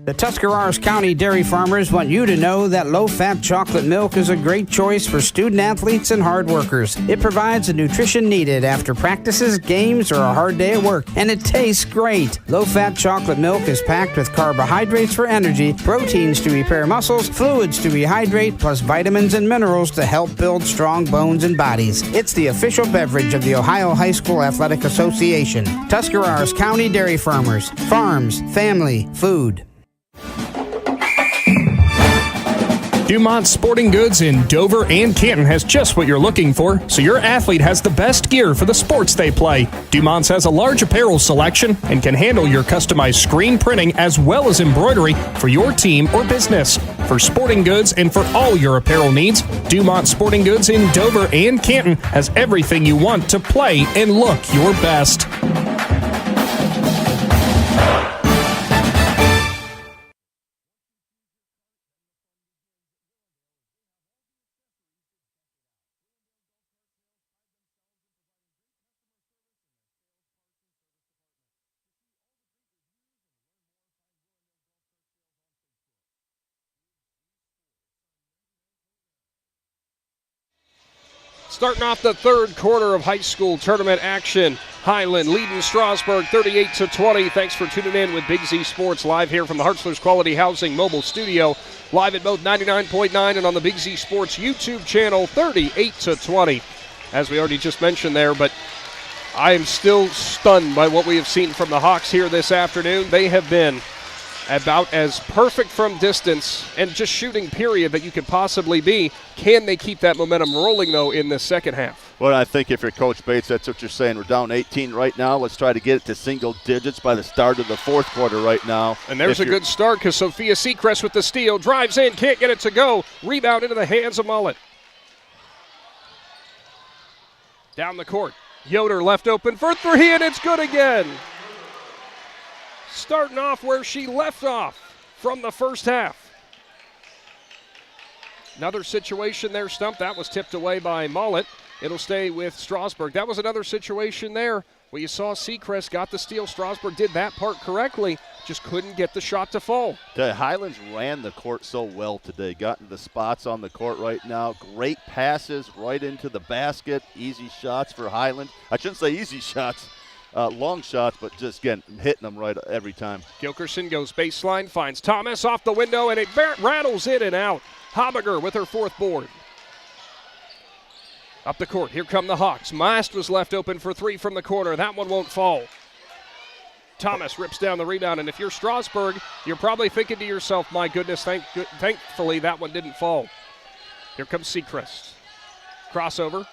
The Tuscarawas County dairy farmers want you to know that low-fat chocolate milk is a great choice for student athletes and hard workers. It provides the nutrition needed after practices, games, or a hard day at work, and it tastes great. Low-fat chocolate milk is packed with carbohydrates for energy, proteins to repair muscles, fluids to rehydrate, plus vitamins and minerals to help build strong bones and bodies. It's the official beverage of the Ohio High School Athletic Association. Tuscarawas County Dairy Farmers. Farms, family, food. Dumont Sporting Goods in Dover and Canton has just what you're looking for, so your athlete has the best gear for the sports they play. Dumont's has a large apparel selection and can handle your customized screen printing as well as embroidery for your team or business. For sporting goods and for all your apparel needs, Dumont Sporting Goods in Dover and Canton has everything you want to play and look your best. Starting off the third quarter of high school tournament action, Hiland leading Strasburg 38-20. Thanks for tuning in with Big Z Sports live here from the Hartzler's Quality Housing mobile studio. Live at both 99.9 and on the Big Z Sports YouTube channel, 38-20. As we already just mentioned there, but I am still stunned by what we have seen from the Hawks here this afternoon. They have been about as perfect from distance and just shooting period that you could possibly be. Can they keep that momentum rolling, though, in the second half? Well, I think if you're Coach Bates, that's what you're saying. We're down 18 right now. Let's try to get it to single digits by the start of the fourth quarter right now. And there's a good start because Sophia Seacrest with the steal. Drives in, can't get it to go. Rebound into the hands of Mullet. Down the court. Yoder left open for three, and it's good again. Starting off where she left off from the first half. Another situation there, Stump. That was tipped away by Mullet. It'll stay with Strasburg. That was another situation there where you saw Seacrest got the steal. Strasburg did that part correctly, just couldn't get the shot to fall. The Highlands ran the court so well today, got into the spots on the court right now. Great passes right into the basket. Easy shots for Highland. I shouldn't say easy shots, long shots, but just, again, hitting them right every time. Gilkerson goes baseline, finds Thomas off the window, and it rattles in and out. Habiger with her fourth board. Up the court, here come the Hawks. Mast was left open for three from the corner. That one won't fall. Thomas rips down the rebound, and if you're Strasburg, you're probably thinking to yourself, my goodness, thankfully that one didn't fall. Here comes Seacrest. Crossover,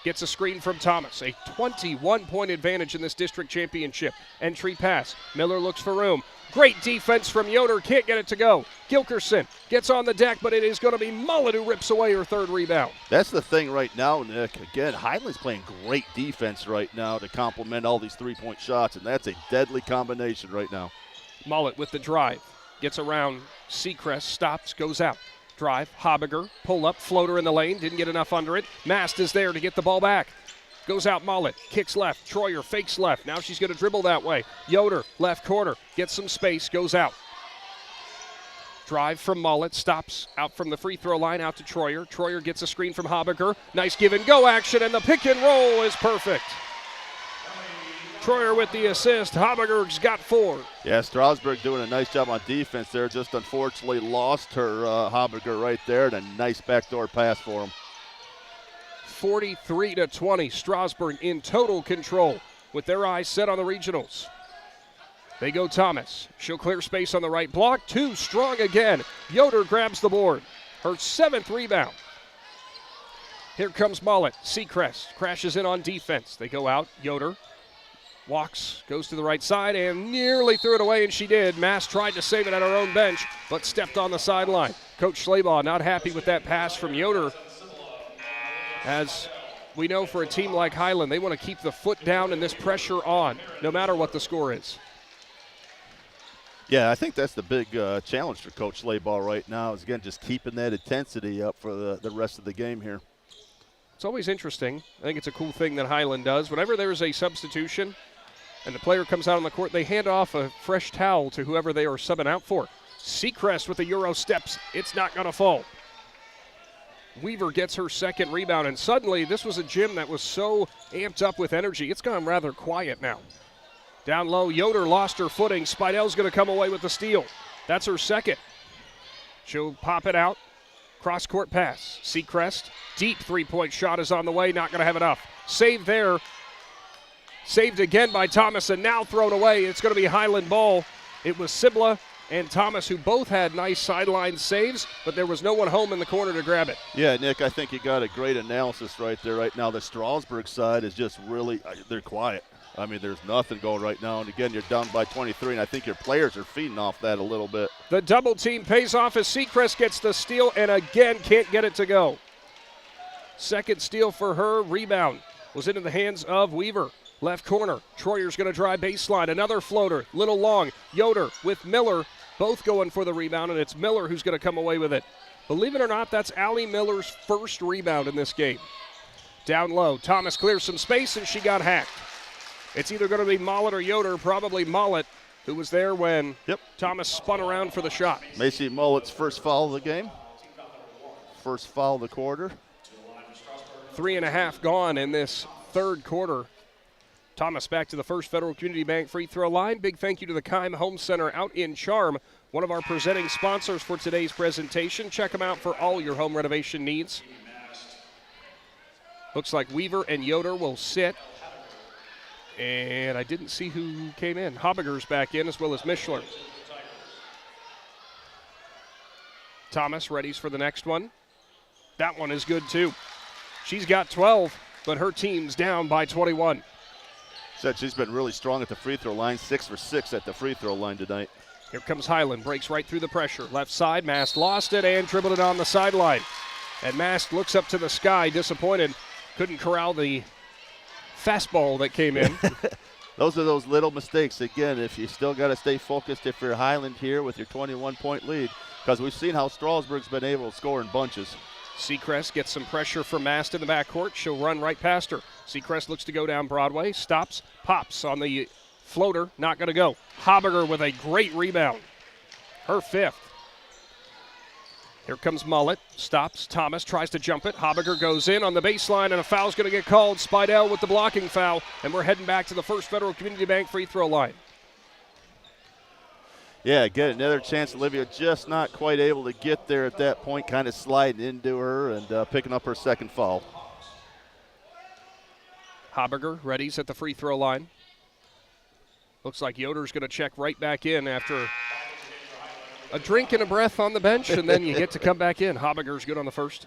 gets a screen from Thomas. A 21-point advantage in this district championship. Entry pass, Miller looks for room. Great defense from Yoder, can't get it to go. Gilkerson gets on the deck, but it is going to be Mullet who rips away her third rebound. That's the thing right now, Nick. Again, Highland's playing great defense right now to complement all these three-point shots, and that's a deadly combination right now. Mullet with the drive, gets around Seacrest, stops, goes out. Drive, Habiger, pull up, floater in the lane, didn't get enough under it. Mast is there to get the ball back. Goes out Mullet, kicks left, Troyer fakes left. Now she's going to dribble that way. Yoder, left corner, gets some space, goes out. Drive from Mullet, stops out from the free throw line out to Troyer. Troyer gets a screen from Habiger. Nice give and go action, and the pick and roll is perfect. Troyer with the assist. Habiger's got four. Yeah, Strasburg doing a nice job on defense there. Just unfortunately lost her Habiger right there, and a nice backdoor pass for him. 43-20, Strasburg in total control with their eyes set on the regionals. They go Thomas. She'll clear space on the right block. Too strong again. Yoder grabs the board. Her seventh rebound. Here comes Mullet. Seacrest crashes in on defense. They go out. Yoder walks, goes to the right side, and nearly threw it away, and she did. Mass tried to save it at her own bench, but stepped on the sideline. Coach Schleybaugh not happy with that pass from Yoder. As we know, for a team like Hiland, they want to keep the foot down and this pressure on, no matter what the score is. Yeah, I think that's the big challenge for Coach Schleybaugh right now is, again, just keeping that intensity up for the rest of the game here. It's always interesting. I think it's a cool thing that Hiland does. Whenever there's a substitution and the player comes out on the court, they hand off a fresh towel to whoever they are subbing out for. Seacrest with the Euro steps. It's not going to fall. Weaver gets her second rebound, and suddenly this was a gym that was so amped up with energy. It's gone rather quiet now. Down low, Yoder lost her footing. Spidell's going to come away with the steal. That's her second. She'll pop it out. Cross-court pass. Seacrest, deep three-point shot is on the way. Not going to have enough. Saved there. Saved again by Thomas, and now thrown away. It's going to be Hiland ball. It was Sibla and Thomas, who both had nice sideline saves, but there was no one home in the corner to grab it. Yeah, Nick, I think you got a great analysis right there right now. The Strasburg side is just really, they're quiet. I mean, there's nothing going right now. And, again, you're down by 23, and I think your players are feeding off that a little bit. The double team pays off as Seacrest gets the steal and, again, can't get it to go. Second steal for her. Rebound was into the hands of Weaver. Left corner. Troyer's going to drive baseline. Another floater. Little long. Yoder with Miller. Both going for the rebound, and it's Miller who's going to come away with it. Believe it or not, that's Allie Miller's first rebound in this game. Down low. Thomas clears some space, and she got hacked. It's either going to be Mullet or Yoder, probably Mullet, who was there when Thomas spun around for the shot. Macy Mullet's first foul of the game. First foul of the quarter. 3.5 gone in this third quarter. Thomas back to the First Federal Community Bank free throw line. Big thank you to the Keim Home Center out in Charm, one of our presenting sponsors for today's presentation. Check them out for all your home renovation needs. Looks like Weaver and Yoder will sit. And I didn't see who came in. Habiger's back in, as well as Mishler. Thomas readies for the next one. That one is good, too. She's got 12. but her team's down by 21. Said she's been really strong at the free throw line, 6 for 6 at the free throw line tonight. Here comes Hiland, breaks right through the pressure. Left side, Mast lost it and dribbled it on the sideline. And Mast looks up to the sky, disappointed. Couldn't corral the fastball that came in. Those are those little mistakes. Again, if you still got to stay focused if you're Hiland here with your 21-point lead, because we've seen how Strasburg's been able to score in bunches. Seacrest gets some pressure from Mast in the backcourt. She'll run right past her. Seacrest looks to go down Broadway, stops, pops on the floater, not going to go. Habiger with a great rebound, her 5th. Here comes Mullet, stops, Thomas tries to jump it. Habiger goes in on the baseline, and a foul's going to get called. Spidell with the blocking foul, and we're heading back to the First Federal Community Bank free throw line. Yeah, get another chance. Olivia just not quite able to get there at that point, kind of sliding into her and picking up her second foul. Habiger readies at the free throw line. Looks like Yoder's going to check right back in after a drink and a breath on the bench, and then you get to come back in. Habiger's good on the first.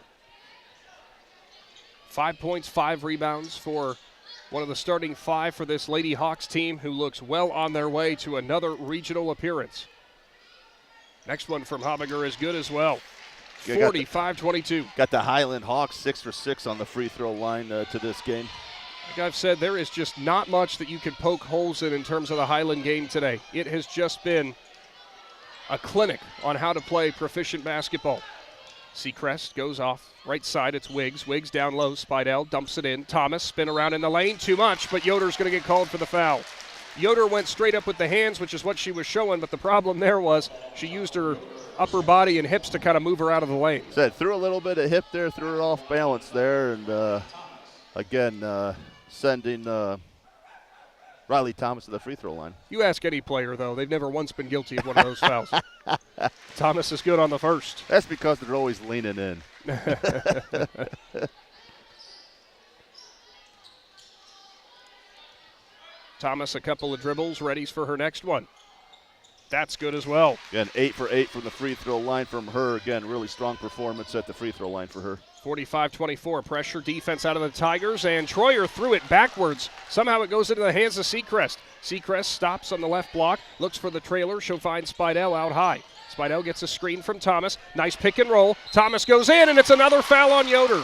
5 points, 5 rebounds for one of the starting 5 for this Lady Hawks team, who looks well on their way to another regional appearance. Next one from Habiger is good as well. 45-22. Got the Hiland Hawks 6 for 6 on the free throw line to this game. Like I've said, there is just not much that you can poke holes in terms of the Hiland game today. It has just been a clinic on how to play proficient basketball. Seacrest goes off right side. It's Wiggs. Wiggs down low. Spidell dumps it in. Thomas spin around in the lane. Too much, but Yoder's going to get called for the foul. Yoder went straight up with the hands, which is what she was showing, but the problem there was she used her upper body and hips to kind of move her out of the lane. Said threw a little bit of hip there, threw it off balance there, and again sending Riley Thomas to the free throw line. You ask any player, though, they've never once been guilty of one of those fouls. Thomas is good on the first. That's because they're always leaning in. Thomas, a couple of dribbles, readies for her next one. That's good as well. Again, 8 for 8 from the free throw line from her. Again, really strong performance at the free throw line for her. 45-24, pressure defense out of the Tigers, and Troyer threw it backwards. Somehow it goes into the hands of Seacrest. Seacrest stops on the left block, looks for the trailer. She'll find Spidell out high. Spidell gets a screen from Thomas. Nice pick and roll. Thomas goes in, and it's another foul on Yoder.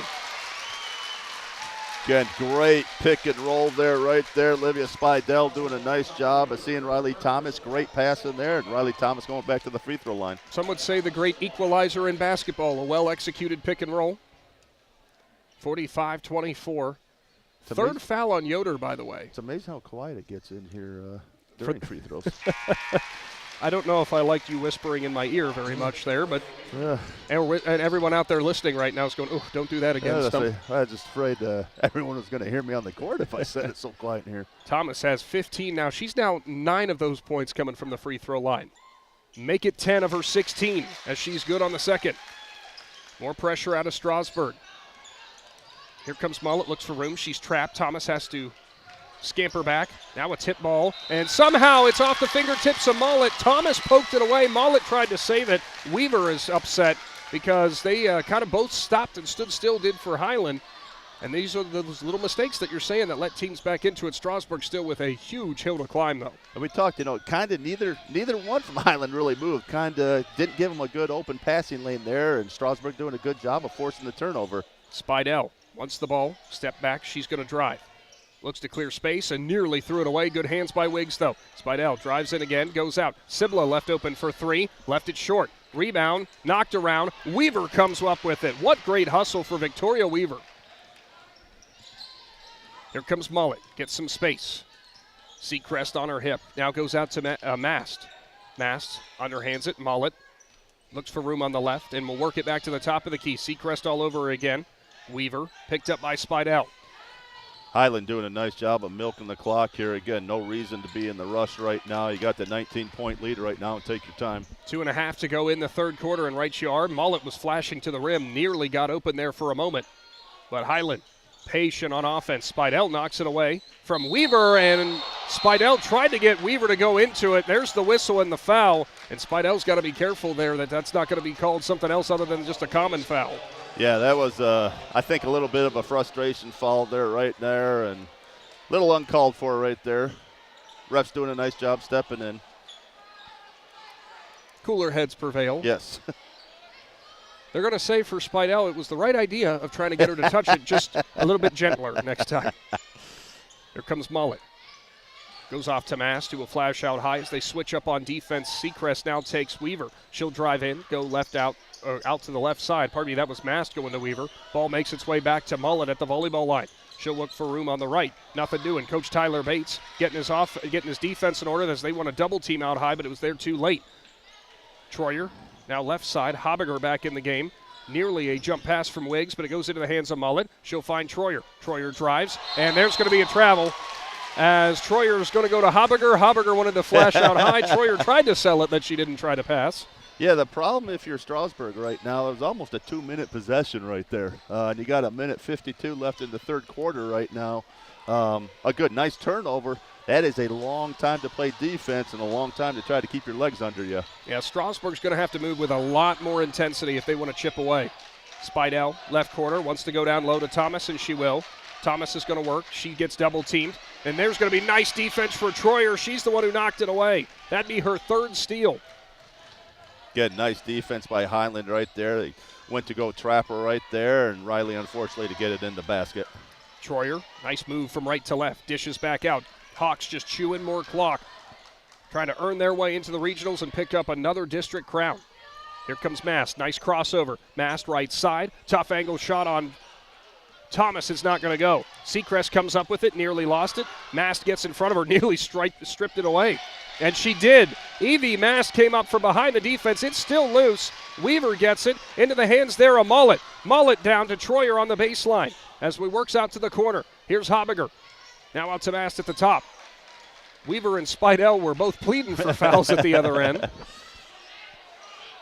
Again, great pick and roll there, right there. Olivia Spidell doing a nice job of seeing Riley Thomas. Great pass in there, and Riley Thomas going back to the free throw line. Some would say the great equalizer in basketball, a well-executed pick and roll. 45-24. Third foul on Yoder, by the way. It's amazing how quiet it gets in here during free throws. I don't know if I liked you whispering in my ear very much there, but and everyone out there listening right now is going, oh, don't do that again. I was just afraid everyone was going to hear me on the court if I said it so quiet in here. Thomas has 15 now. She's now 9 of those points coming from the free throw line. Make it 10 of her 16 as she's good on the second. More pressure out of Strasburg. Here comes Mullet, looks for room. She's trapped. Thomas has to scamper back. Now a tip ball, and somehow it's off the fingertips of Mullet. Thomas poked it away. Mullet tried to save it. Weaver is upset because they kind of both stopped and stood still, did for Hiland. And these are those little mistakes that you're saying that let teams back into it. Strasburg still with a huge hill to climb, though. And we talked, kind of neither one from Hiland really moved. Kind of didn't give them a good open passing lane there, and Strasburg doing a good job of forcing the turnover. Spidell wants the ball, step back, she's going to drive. Looks to clear space and nearly threw it away. Good hands by Wiggs, though. Spidell drives in again, goes out. Sibla left open for 3, left it short. Rebound, knocked around. Weaver comes up with it. What great hustle for Victoria Weaver. Here comes Mullet, gets some space. Seacrest on her hip, now goes out to Mast. Mast underhands it, Mullet. Looks for room on the left and will work it back to the top of the key. Seacrest all over again. Weaver picked up by Spidell. Hiland doing a nice job of milking the clock here. Again, no reason to be in the rush right now. You got the 19-point lead right now, and take your time. 2.5 to go in the third quarter, and right you are. Mullet was flashing to the rim, nearly got open there for a moment. But Hiland patient on offense. Spidell knocks it away from Weaver, and Spidell tried to get Weaver to go into it. There's the whistle and the foul, and Spidell's got to be careful there that that's not going to be called something else other than just a common foul. Yeah, that was, I think, a little bit of a frustration foul there, right there, and a little uncalled for right there. Ref's doing a nice job stepping in. Cooler heads prevail. Yes. They're going to say for Spidell it was the right idea of trying to get her to touch it just a little bit gentler next time. Here comes Mullet. Goes off to Mast, who will flash out high as they switch up on defense. Seacrest now takes Weaver. She'll drive in, go left out to the left side. Pardon me, that was Mast going to Weaver. Ball makes its way back to Mullet at the volleyball line. She'll look for room on the right. Nothing doing. Coach Tyler Bates getting his defense in order as they want to double team out high, but it was there too late. Troyer now left side. Habiger back in the game. Nearly a jump pass from Wiggs, but it goes into the hands of Mullet. She'll find Troyer. Troyer drives, and there's going to be a travel as Troyer is going to go to Habiger. Habiger wanted to flash out high. Troyer tried to sell it, but she didn't try to pass. Yeah, the problem if you're Strasburg right now, there's almost a 2-minute possession right there. And you got a minute 52 left in the third quarter right now. A good, nice turnover. That is a long time to play defense and a long time to try to keep your legs under you. Yeah, Strasburg's going to have to move with a lot more intensity if they want to chip away. Spidell, left corner, wants to go down low to Thomas, and she will. Thomas is going to work. She gets double-teamed. And there's going to be nice defense for Troyer. She's the one who knocked it away. That'd be her third steal. Good, nice defense by Hiland right there. They went to go trap her right there, and Riley, unfortunately, to get it in the basket. Troyer, nice move from right to left. Dishes back out. Hawks just chewing more clock. Trying to earn their way into the regionals and pick up another district crown. Here comes Mast. Nice crossover. Mast right side. Tough angle shot on Thomas. It's not going to go. Seacrest comes up with it. Nearly lost it. Mast gets in front of her. Nearly stripped it away. And she did. Evie Mast came up from behind the defense. It's still loose. Weaver gets it into the hands there of Mullet. Mullet down to Troyer on the baseline as we works out to the corner. Here's Habiger. Now out to Mast at the top. Weaver and Spidell were both pleading for fouls at the other end.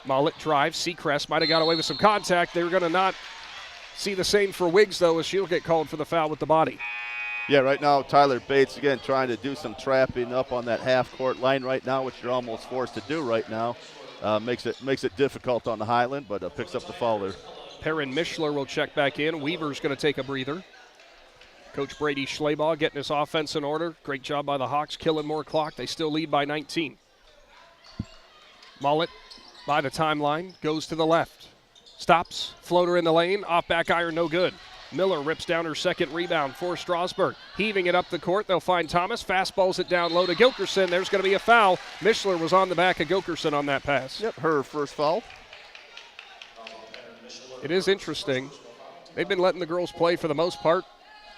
Mullet drives. Seacrest might have got away with some contact. They were going to not see the same for Wiggs, though, as she'll get called for the foul with the body. Yeah, right now Tyler Bates, again, trying to do some trapping up on that half-court line right now, which you're almost forced to do right now. Makes it difficult on the Hiland, but picks up the foul there. Perrin Mishler will check back in. Weaver's going to take a breather. Coach Brady Schleybaugh getting his offense in order. Great job by the Hawks, killing more clock. They still lead by 19. Mullet by the timeline, goes to the left. Stops, floater in the lane, off back iron, no good. Miller rips down her second rebound for Strasburg. Heaving it up the court, they'll find Thomas. Fastballs it down low to Gilkerson. There's going to be a foul. Mishler was on the back of Gilkerson on that pass. Yep, her first foul. It is interesting. They've been letting the girls play for the most part,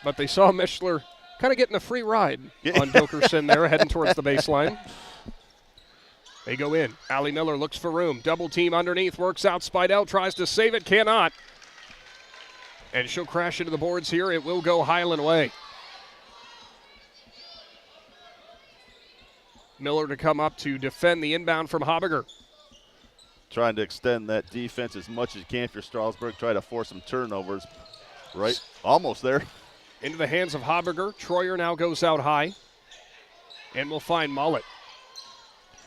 but they saw Mishler kind of getting a free ride on Gilkerson there, heading towards the baseline. They go in. Allie Miller looks for room. Double team underneath, works out. Spidell tries to save it, cannot. And she'll crash into the boards here. It will go Hiland way. Miller to come up to defend the inbound from Habiger. Trying to extend that defense as much as you can for Strasburg. Try to force some turnovers. Right, almost there. Into the hands of Habiger. Troyer now goes out high. And we'll find Mullet.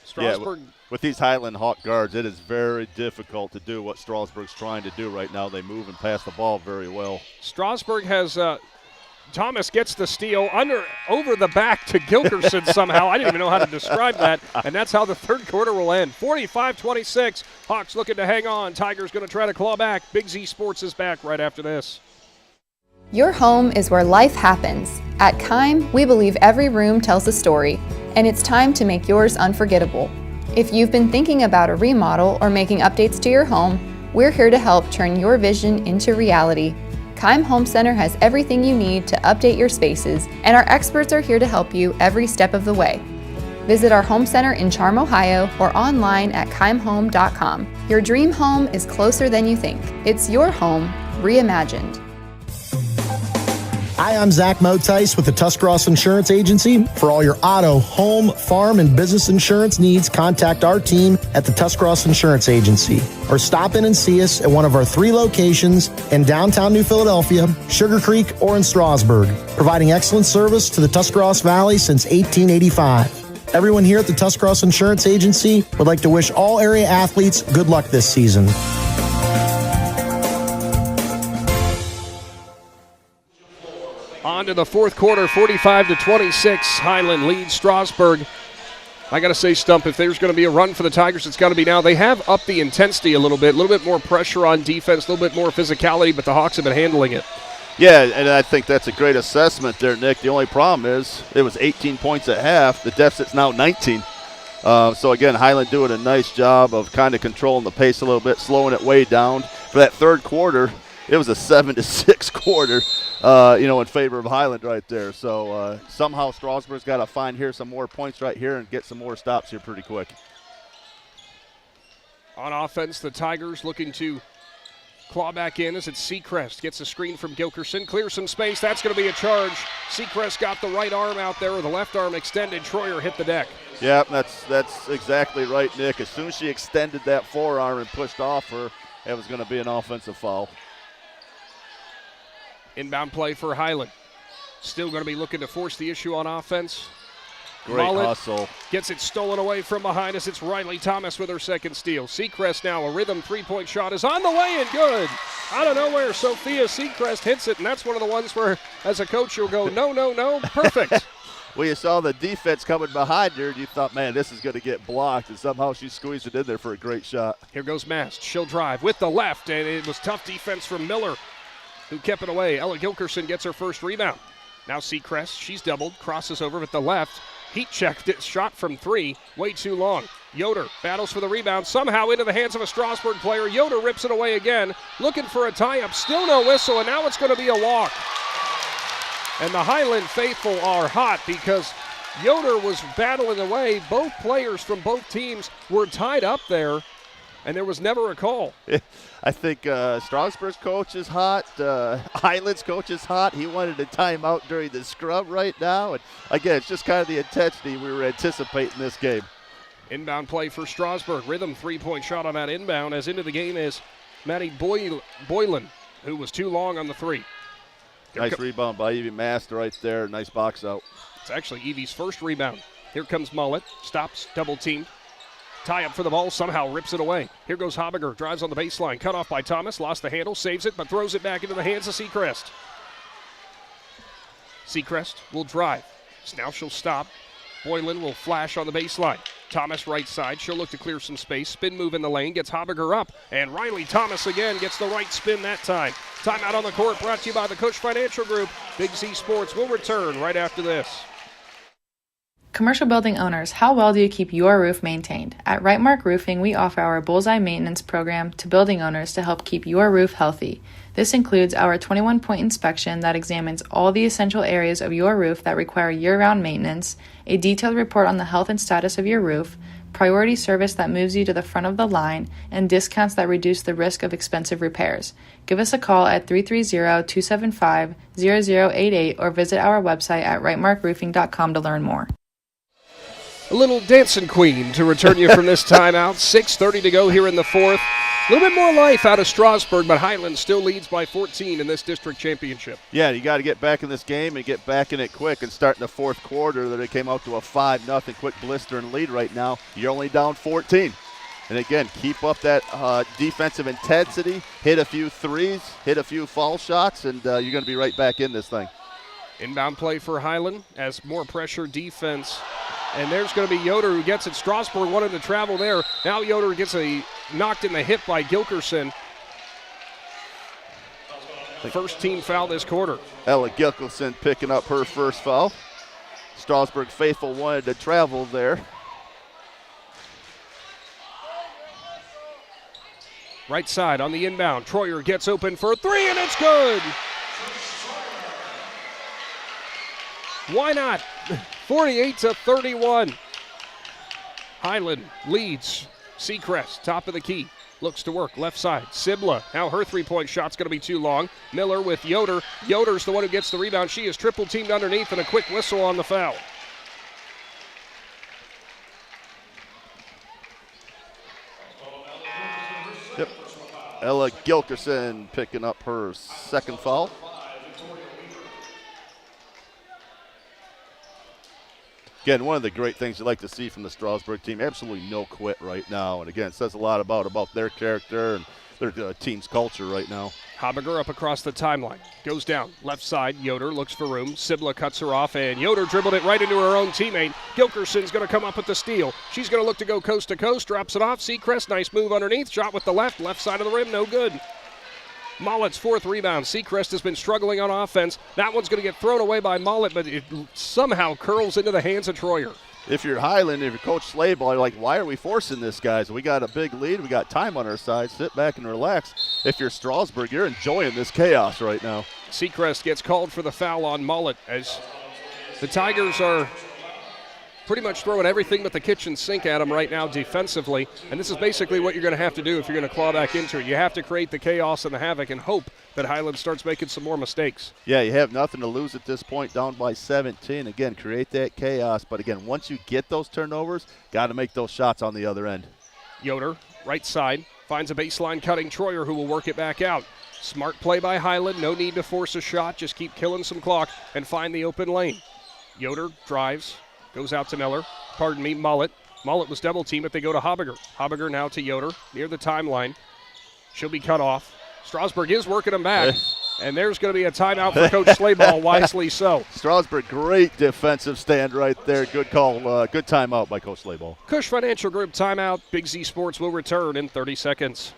Strasburg. Yeah, with these Hiland Hawk guards, it is very difficult to do what Strasburg's trying to do right now. They move and pass the ball very well. Strasburg has Thomas gets the steal over the back to Gilkerson somehow. I didn't even know how to describe that. And that's how the third quarter will end. 45-26. Hawks looking to hang on. Tigers going to try to claw back. Big Z Sports is back right after this. Your home is where life happens. At Keim, we believe every room tells a story, and it's time to make yours unforgettable. If you've been thinking about a remodel or making updates to your home, we're here to help turn your vision into reality. Keim Home Center has everything you need to update your spaces, and our experts are here to help you every step of the way. Visit our home center in Charm, Ohio, or online at keimhome.com. Your dream home is closer than you think. It's your home reimagined. Hi, I'm Zach Motice with the Tuscarawas Insurance Agency. For all your auto, home, farm, and business insurance needs, contact our team at the Tuscarawas Insurance Agency or stop in and see us at one of our 3 locations in downtown New Philadelphia, Sugar Creek, or in Strasburg, providing excellent service to the Tuscarawas Valley since 1885. Everyone here at the Tuscarawas Insurance Agency would like to wish all area athletes good luck this season. On to the fourth quarter, 45-26. Hiland leads Strasburg. I got to say, Stump, if there's going to be a run for the Tigers, it's got to be now. They have upped the intensity a little bit more pressure on defense, a little bit more physicality, but the Hawks have been handling it. Yeah, and I think that's a great assessment there, Nick. The only problem is it was 18 points at half. The deficit's now 19. So, again, Hiland doing a nice job of kind of controlling the pace a little bit, slowing it way down. For that third quarter, it was a 7-6 quarter, in favor of Hiland right there. So, somehow Strasburg's got to find here some more points right here and get some more stops here pretty quick. On offense, the Tigers looking to claw back in as it's Seacrest. Gets a screen from Gilkerson, clears some space. That's going to be a charge. Seacrest got the right arm out there, or the left arm extended. Troyer hit the deck. Yeah, that's exactly right, Nick. As soon as she extended that forearm and pushed off her, it was going to be an offensive foul. Inbound play for Hiland. Still going to be looking to force the issue on offense. Great Mullet hustle. Gets it stolen away from behind us. It's Riley Thomas with her second steal. Seacrest now, a rhythm three-point shot is on the way and good. Out of nowhere, Sophia Seacrest hits it, and that's one of the ones where, as a coach, you'll go, no, perfect. Well, you saw the defense coming behind her, and you thought, man, this is going to get blocked, and somehow she squeezed it in there for a great shot. Here goes Mast. She'll drive with the left, and it was tough defense from Miller, who kept it away. Ella Gilkerson gets her first rebound. Now Seacrest, she's doubled, crosses over with the left. Heat checked it, shot from three, way too long. Yoder battles for the rebound, somehow into the hands of a Strasburg player. Yoder rips it away again, looking for a tie-up, still no whistle, and now it's going to be a walk. And the Hiland faithful are hot because Yoder was battling away. Both players from both teams were tied up there, and there was never a call. I think Strasburg's coach is hot. Hiland's coach is hot. He wanted a timeout during the scrub right now. And, again, it's just kind of the intensity we were anticipating this game. Inbound play for Strasburg. Rhythm three-point shot on that inbound. As into the game is Maddie Boylan, who was too long on the three. Nice rebound by Evie Master right there. Nice box out. It's actually Evie's first rebound. Here comes Mullet. Stops, double-teamed. Tie up for the ball, somehow rips it away. Here goes Habiger, drives on the baseline, cut off by Thomas, lost the handle, saves it, but throws it back into the hands of Seacrest. Seacrest will drive. Now she'll stop. Boylan will flash on the baseline. Thomas right side, she'll look to clear some space. Spin move in the lane, gets Habiger up, and Riley Thomas again gets the right spin that time. Timeout on the court brought to you by the Cush Financial Group. Big Z Sports will return right after this. Commercial building owners, how well do you keep your roof maintained? At Wright Roofing, we offer our Bullseye Maintenance program to building owners to help keep your roof healthy. This includes our 21-point inspection that examines all the essential areas of your roof that require year-round maintenance, a detailed report on the health and status of your roof, priority service that moves you to the front of the line, and discounts that reduce the risk of expensive repairs. Give us a call at 330-275-0088 or visit our website at rightmarkroofing.com to learn more. A little dancing queen to return you from this timeout. 6:30 to go here in the fourth. A little bit more life out of Strasburg, but Hiland still leads by 14 in this district championship. Yeah, you got to get back in this game and get back in it quick and start in the fourth quarter. That it came out to a 5-0 quick blistering lead right now. You're only down 14. And again, keep up that defensive intensity, hit a few threes, hit a few foul shots, and you're going to be right back in this thing. Inbound play for Hiland as more pressure defense. And there's going to be Yoder who gets it. Strasburg wanted to travel there. Now Yoder gets knocked in the hip by Gilkerson. First team foul this quarter. Ella Gilkerson picking up her first foul. Strasburg faithful wanted to travel there. Right side on the inbound. Troyer gets open for a three, and it's good. Why not? 48-31. Hiland leads. Seacrest, top of the key. Looks to work, left side. Sibla, now her three-point shot's going to be too long. Miller with Yoder. Yoder's the one who gets the rebound. She is triple-teamed underneath, and a quick whistle on the foul. Yep. Ella Gilkerson picking up her second foul. Again, one of the great things you like to see from the Strasburg team, absolutely no quit right now. And again, it says a lot about their character and their team's culture right now. Habiger up across the timeline. Goes down. Left side. Yoder looks for room. Sibla cuts her off, and Yoder dribbled it right into her own teammate. Gilkerson's going to come up with the steal. She's going to look to go coast to coast. Drops it off. Seacrest, nice move underneath. Shot with the left. Left side of the rim. No good. Mollett's fourth rebound. Seacrest has been struggling on offense. That one's going to get thrown away by Mollett, but it somehow curls into the hands of Troyer. If you're Hiland, if you're Coach Slayball, you're like, why are we forcing this, guys? We got a big lead. We got time on our side. Sit back and relax. If you're Strasburg, you're enjoying this chaos right now. Seacrest gets called for the foul on Mollett as the Tigers are pretty much throwing everything but the kitchen sink at them right now defensively. And this is basically what you're going to have to do if you're going to claw back into it. You have to create the chaos and the havoc and hope that Hiland starts making some more mistakes. Yeah, you have nothing to lose at this point, down by 17. Again, create that chaos. But again, once you get those turnovers, got to make those shots on the other end. Yoder, right side, finds a baseline cutting Troyer, who will work it back out. Smart play by Hiland. No need to force a shot. Just keep killing some clock and find the open lane. Yoder drives. Goes out to Mollett. Mollett was double teamed, but they go to Habiger. Habiger now to Yoder, near the timeline. She'll be cut off. Strasburg is working them back, and there's going to be a timeout for Coach Slayball, wisely so. Strasburg, great defensive stand right there. Good call, good timeout by Coach Slayball. Cush Financial Group timeout. Big Z Sports will return in 30 seconds.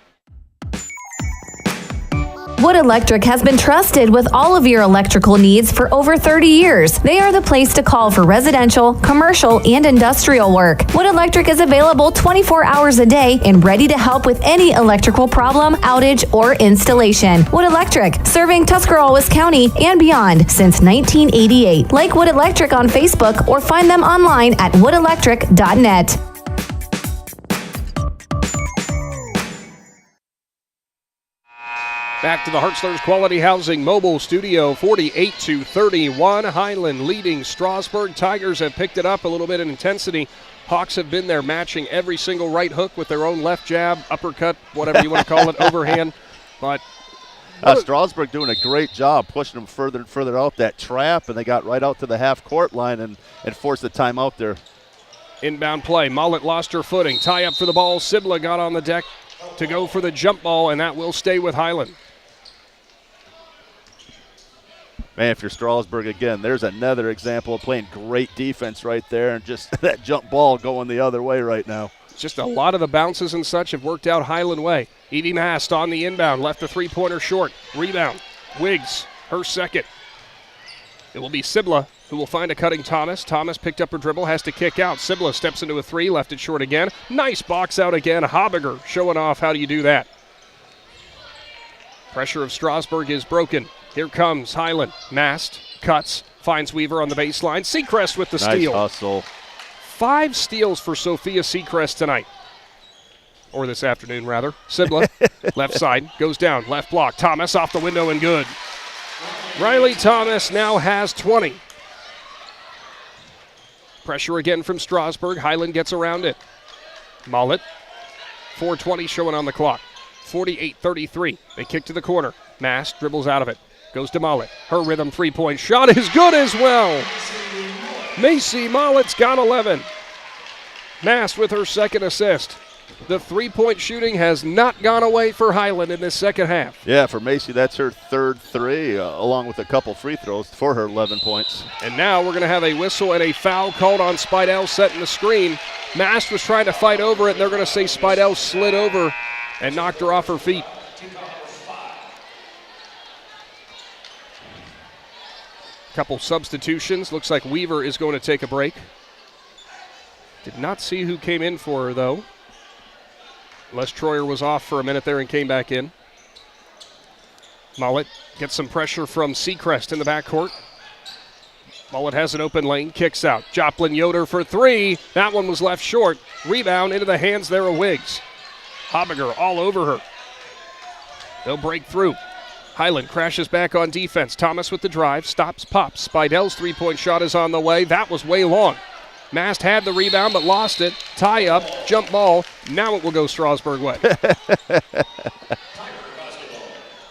Wood Electric has been trusted with all of your electrical needs for over 30 years. They are the place to call for residential, commercial, and industrial work. Wood Electric is available 24 hours a day and ready to help with any electrical problem, outage, or installation. Wood Electric, serving Tuscarawas County and beyond since 1988. Like Wood Electric on Facebook or find them online at woodelectric.net. Back to the Hartzler's Quality Housing Mobile Studio, 48-31. Hiland leading Strasburg. Tigers have picked it up a little bit in intensity. Hawks have been there matching every single right hook with their own left jab, uppercut, whatever you want to call it, overhand. But Strasburg doing a great job pushing them further and further out that trap, and they got right out to the half-court line and forced the timeout there. Inbound play. Mollett lost her footing. Tie up for the ball. Sibla got on the deck to go for the jump ball, and that will stay with Hiland. Man, if you're Strasburg, again, there's another example of playing great defense right there, and just that jump ball going the other way right now. Just a lot of the bounces and such have worked out Hiland way. Evie Mast on the inbound, left the three-pointer short. Rebound, Wiggs, her second. It will be Sibla who will find a cutting Thomas. Thomas picked up her dribble, has to kick out. Sibla steps into a three, left it short again. Nice box out again. Habiger showing off how do you do that. Pressure of Strasburg is broken. Here comes Hiland. Mast cuts, finds Weaver on the baseline. Seacrest with the steal. Nice hustle. 5 steals for Sophia Seacrest tonight. Or this afternoon, rather. Sibla, left side, goes down, left block. Thomas off the window and good. Riley Thomas now has 20. Pressure again from Strasburg. Hiland gets around it. Mollett, 4:20 showing on the clock. 48-33. They kick to the corner. Mast dribbles out of it. Goes to Mollett. Her rhythm three-point shot is good as well. Macy Mollett's got 11. Mast with her second assist. The three-point shooting has not gone away for Hiland in this second half. Yeah, for Macy, that's her third three, along with a couple free throws for her 11 points. And now we're going to have a whistle and a foul called on Spidell setting the screen. Mast was trying to fight over it, and they're going to say Spidell slid over and knocked her off her feet. Couple substitutions. Looks like Weaver is going to take a break. Did not see who came in for her, though. Les Troyer was off for a minute there and came back in. Mollett gets some pressure from Seacrest in the backcourt. Mollett has an open lane, kicks out. Joplin Yoder for three. That one was left short. Rebound into the hands there of Wiggs. Habiger all over her. They'll break through. Hiland crashes back on defense. Thomas with the drive, stops, pops. Spidell's three-point shot is on the way. That was way long. Mast had the rebound but lost it. Tie up, jump ball. Now it will go Strasburg way.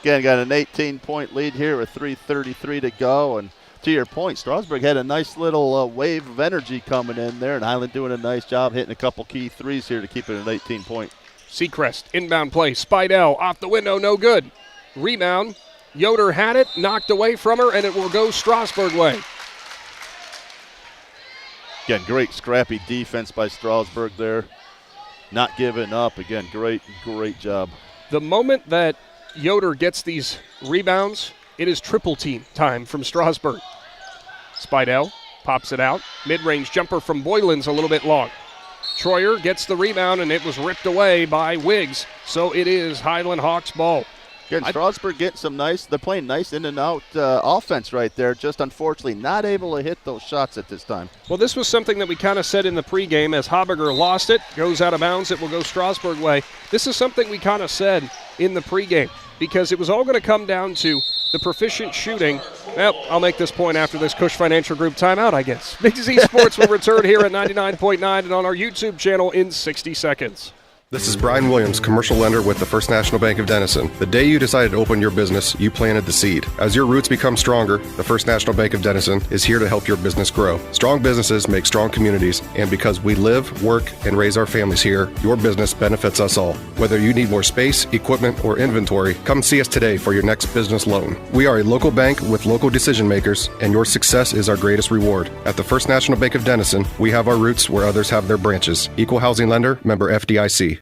Again, got an 18-point lead here with 3:33 to go. And to your point, Strasburg had a nice little wave of energy coming in there, and Hiland doing a nice job hitting a couple key threes here to keep it an 18-point. Seacrest, inbound play. Spidell off the window, no good. rebound. Yoder had it, knocked away from her, and it will go Strasburg way. Again, great scrappy defense by Strasburg there. Not giving up. Again, great job. The moment that Yoder gets these rebounds, it is triple team time from Strasburg. Spidell pops it out. Mid-range jumper from Boylan's a little bit long. Troyer gets the rebound, and it was ripped away by Wiggs. So it is Hiland Hawks ball. Again, Strasburg getting some nice, they're playing nice in and out offense right there. Just unfortunately not able to hit those shots at this time. Well, this was something that we kind of said in the pregame. As Habiger lost it, goes out of bounds, it will go Strasburg way. This is something we kind of said in the pregame because it was all going to come down to the proficient shooting. Well, I'll make this point after this Cush Financial Group timeout, I guess. Big Z Sports will return here at 99.9 and on our YouTube channel in 60 seconds. This is Brian Williams, commercial lender with the First National Bank of Denison. The day you decided to open your business, you planted the seed. As your roots become stronger, the First National Bank of Denison is here to help your business grow. Strong businesses make strong communities, and because we live, work, and raise our families here, your business benefits us all. Whether you need more space, equipment, or inventory, come see us today for your next business loan. We are a local bank with local decision makers, and your success is our greatest reward. At the First National Bank of Denison, we have our roots where others have their branches. Equal housing lender, member FDIC.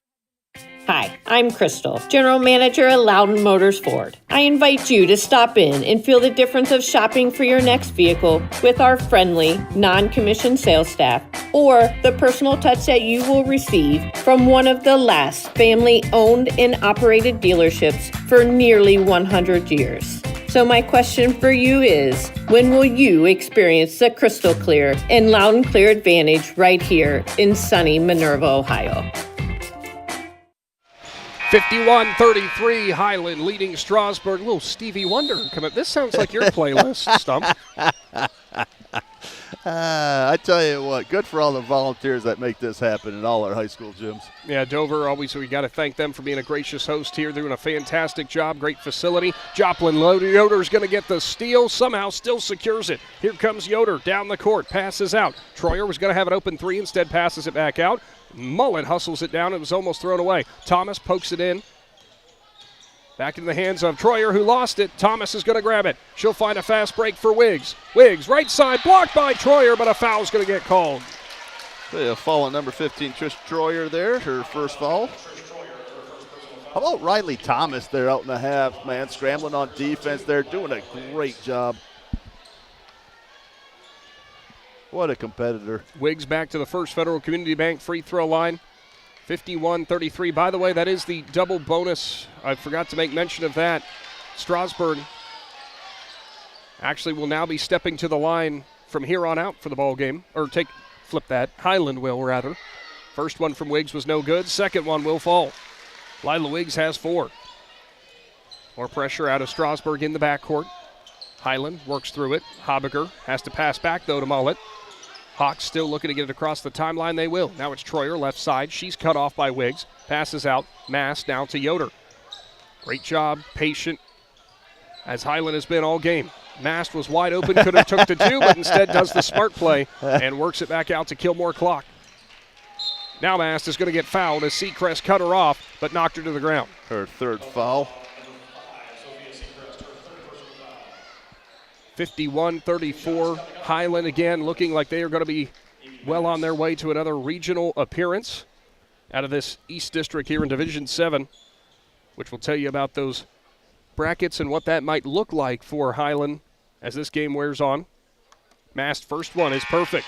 Hi, I'm Crystal, General Manager at Loudon Motors Ford. I invite you to stop in and feel the difference of shopping for your next vehicle with our friendly, non-commissioned sales staff, or the personal touch that you will receive from one of the last family-owned and operated dealerships for nearly 100 years. So my question for you is, when will you experience the crystal clear and Loudon Clear Advantage right here in sunny Minerva, Ohio? 51-33, Hiland leading Strasburg. A little Stevie Wonder coming. This sounds like your playlist, Stump. I tell you what, good for all the volunteers that make this happen in all our high school gyms. Yeah, Dover, always, we got to thank them for being a gracious host here. They're doing a fantastic job, great facility. Joplin Yoder's going to get the steal, somehow still secures it. Here comes Yoder down the court, passes out. Troyer was going to have an open three, instead passes it back out. Mullet hustles it down. It was almost thrown away. Thomas pokes it in. Back in the hands of Troyer, who lost it. Thomas is going to grab it. She'll find a fast break for Wiggs. Wiggs, right side, blocked by Troyer, but a foul's going to get called. A foul on number 15, Trish Troyer there, her first foul. How about Riley Thomas there out in the half, man, scrambling on defense there, doing a great job. What a competitor. Wiggs back to the First Federal Community Bank free throw line. 51-33. By the way, that is the double bonus. I forgot to make mention of that. Strasburg actually will now be stepping to the line from here on out for the ball game. Or flip that. Hiland will, rather. First one from Wiggs was no good. Second one will fall. Lila Wiggs has 4. More pressure out of Strasburg in the backcourt. Hiland works through it. Habiger has to pass back, though, to Mullet. Hawks still looking to get it across the timeline. They will. Now it's Troyer, left side. She's cut off by Wiggs. Passes out. Mass now to Yoder. Great job. Patient, as Hiland has been all game. Mast was wide open, could have took the 2, but instead does the smart play and works it back out to kill more clock. Now Mast is going to get fouled as Seacrest cut her off, but knocked her to the ground. Her third foul. 51-34. Hiland again looking like they are going to be well on their way to another regional appearance out of this East District here in Division 7, which will tell you about those brackets and what that might look like for Hiland as this game wears on. Mast first one is perfect.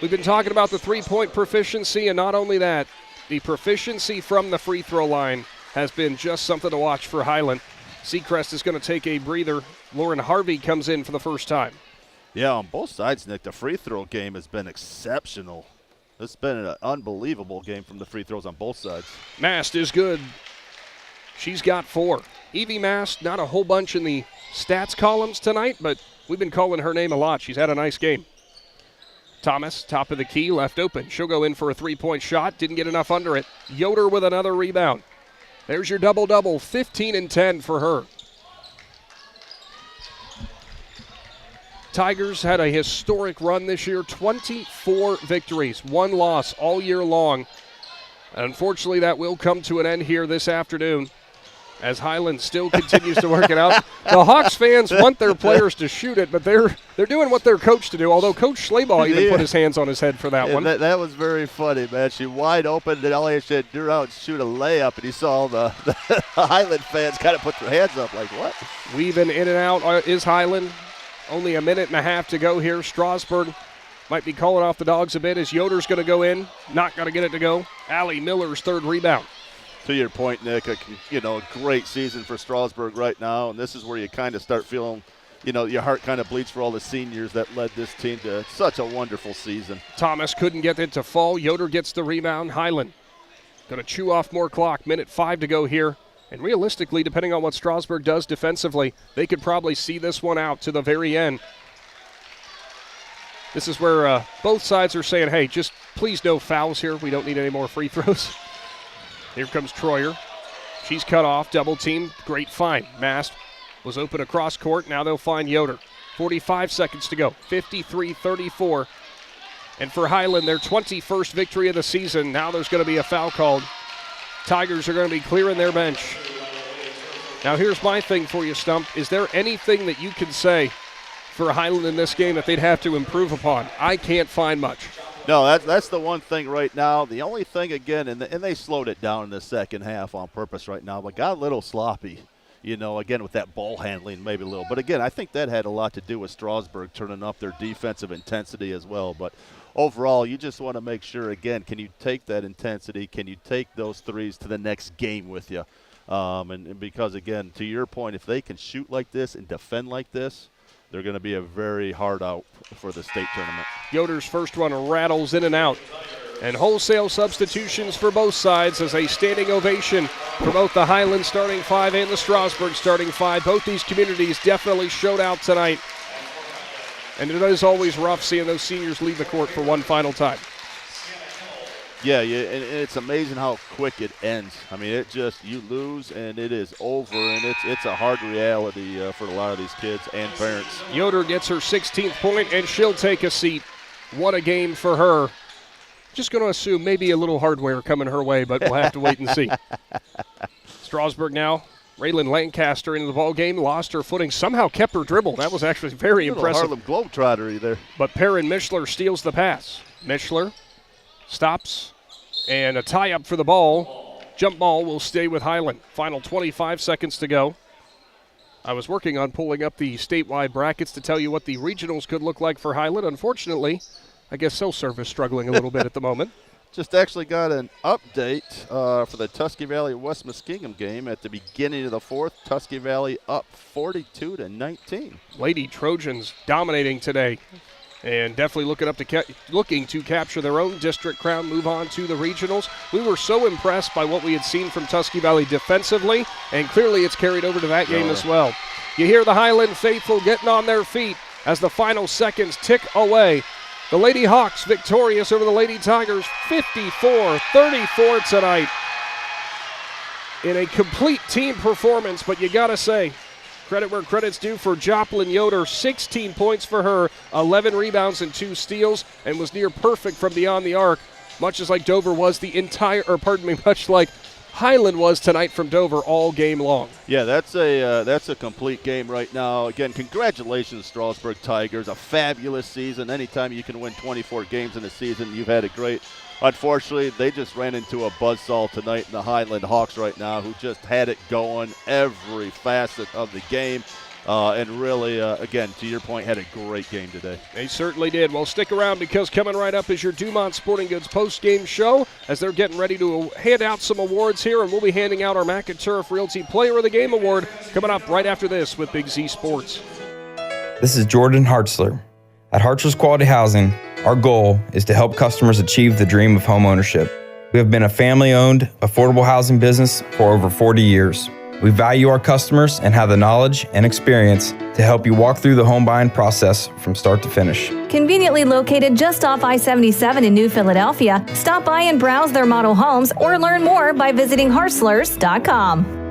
We've been talking about the three-point proficiency, and not only that, the proficiency from the free throw line has been just something to watch for Hiland. Seacrest is going to take a breather. Lauren Harvey comes in for the first time. Yeah, on both sides, Nick, the free throw game has been exceptional. It's been an unbelievable game from the free throws on both sides. Mast is good. She's got 4. Evie Mast, not a whole bunch in the stats columns tonight, but we've been calling her name a lot. She's had a nice game. Thomas, top of the key, left open. She'll go in for a three-point shot. Didn't get enough under it. Yoder with another rebound. There's your double-double, 15 and 10 for her. Tigers had a historic run this year, 24 victories, 1 loss all year long. Unfortunately, that will come to an end here this afternoon as Hiland still continues to work it out. The Hawks fans want their players to shoot it, but they're doing what they're coached to do, although Coach Schleybaugh even put his hands on his head for that one. That was very funny, man. She wide open, and LA said, "You're out and shoot a layup," and he saw the Hiland fans kind of put their hands up like, what? Weaving in and out is Hiland. Only a minute and a half to go here. Strasburg might be calling off the dogs a bit as Yoder's going to go in. Not going to get it to go. Allie Miller's third rebound. To your point, Nick, a great season for Strasburg right now, and this is where you kind of start feeling, your heart kind of bleeds for all the seniors that led this team to such a wonderful season. Thomas couldn't get it to fall. Yoder gets the rebound. Hiland going to chew off more clock. Minute 5 to go here. And realistically, depending on what Strasburg does defensively, they could probably see this one out to the very end. This is where both sides are saying, hey, just please no fouls here. We don't need any more free throws. Here comes Troyer. She's cut off, double team, great find. Mast was open across court, now they'll find Yoder. 45 seconds to go, 53-34. And for Hiland, their 21st victory of the season, now there's going to be a foul called. Tigers are going to be clearing their bench. Now here's my thing for you, Stump. Is there anything that you can say for Hiland in this game that they'd have to improve upon? I can't find much. No, that's the one thing right now. The only thing, again, and they slowed it down in the second half on purpose right now, but got a little sloppy, again, with that ball handling maybe a little. But, again, I think that had a lot to do with Strasburg turning up their defensive intensity as well. But overall, you just want to make sure, again, can you take that intensity? Can you take those threes to the next game with you? And because, again, to your point, if they can shoot like this and defend like this, they're going to be a very hard out for the state tournament. Yoder's first one rattles in and out. And wholesale substitutions for both sides as a standing ovation for both the Hiland starting 5 and the Strasburg starting 5. Both these communities definitely showed out tonight. And it is always rough seeing those seniors leave the court for one final time. Yeah, and it's amazing how quick it ends. I mean, you lose and it is over, and it's a hard reality for a lot of these kids and parents. Yoder gets her 16th point, and she'll take a seat. What a game for her. Just going to assume maybe a little hardware coming her way, but we'll have to wait and see. Strasburg now. Raylan Lancaster into the ball game, lost her footing, somehow kept her dribble. That was actually very impressive. Harlem Globetrotter there. But Perrin Mischler steals the pass. Mischler stops, and a tie-up for the ball. Jump ball will stay with Hiland. Final 25 seconds to go. I was working on pulling up the statewide brackets to tell you what the regionals could look like for Hiland. Unfortunately, I guess cell service struggling a little bit at the moment. Just actually got an update for the Tusky Valley West Muskingum game at the beginning of the fourth. Tusky Valley up 42-19. Lady Trojans dominating today, and definitely looking to capture their own district crown, move on to the regionals. We were so impressed by what we had seen from Tusky Valley defensively, and clearly it's carried over to that game as well. You hear the Hiland faithful getting on their feet as the final seconds tick away. The Lady Hawks victorious over the Lady Tigers, 54-34 tonight. In a complete team performance, but you got to say, credit where credit's due for Joplin Yoder. 16 points for her, 11 rebounds and 2 steals, and was near perfect from beyond the arc, much like Dover was much like Hiland was tonight from Dover all game long. Yeah, that's a complete game right now. Again, congratulations, Strasburg Tigers. A fabulous season. Anytime you can win 24 games in a season, you've had a great. Unfortunately, they just ran into a buzzsaw tonight in the Hiland Hawks right now, who just had it going every facet of the game. And really, again, to your point, had a great game today. They certainly did. Well, stick around because coming right up is your Dumont Sporting Goods post-game show as they're getting ready to hand out some awards here, and we'll be handing out our McInturf Realty Player of the Game Award coming up right after this with Big Z Sports. This is Jordan Hartzler. At Hartzler's Quality Housing, our goal is to help customers achieve the dream of home ownership. We have been a family-owned, affordable housing business for over 40 years. We value our customers and have the knowledge and experience to help you walk through the home buying process from start to finish. Conveniently located just off I-77 in New Philadelphia, stop by and browse their model homes or learn more by visiting Hartzlers.com.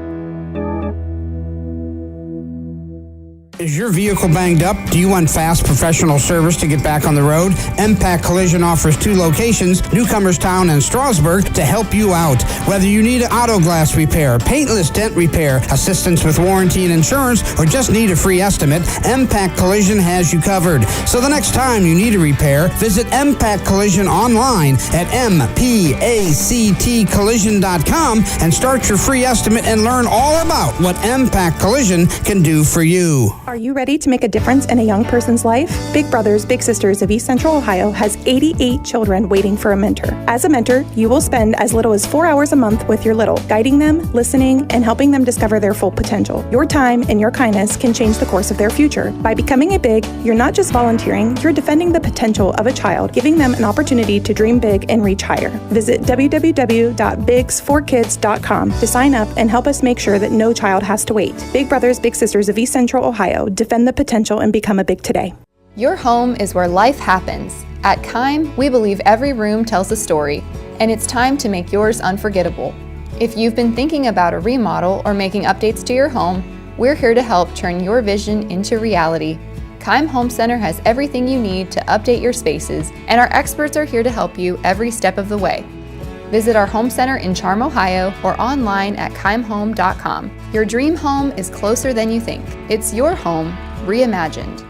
Is your vehicle banged up? Do you want fast professional service to get back on the road? MPAC Collision offers 2 locations, Newcomerstown and Strasburg, to help you out. Whether you need auto glass repair, paintless dent repair, assistance with warranty and insurance, or just need a free estimate, MPAC Collision has you covered. So the next time you need a repair, visit MPAC Collision online at mpactcollision.com and start your free estimate and learn all about what MPAC Collision can do for you. Are you ready to make a difference in a young person's life? Big Brothers Big Sisters of East Central Ohio has 88 children waiting for a mentor. As a mentor, you will spend as little as 4 hours a month with your little, guiding them, listening, and helping them discover their full potential. Your time and your kindness can change the course of their future. By becoming a Big, you're not just volunteering, you're defending the potential of a child, giving them an opportunity to dream big and reach higher. Visit www.bigs4kids.com to sign up and help us make sure that no child has to wait. Big Brothers Big Sisters of East Central Ohio. Defend the potential and become a Big today. Your home is where life happens. At Kime, we believe every room tells a story, and it's time to make yours unforgettable. If you've been thinking about a remodel or making updates to your home, we're here to help turn your vision into reality. Kime Home Center has everything you need to update your spaces, and our experts are here to help you every step of the way. Visit our home center in Charm, Ohio, or online at kimehome.com. Your dream home is closer than you think. It's your home reimagined.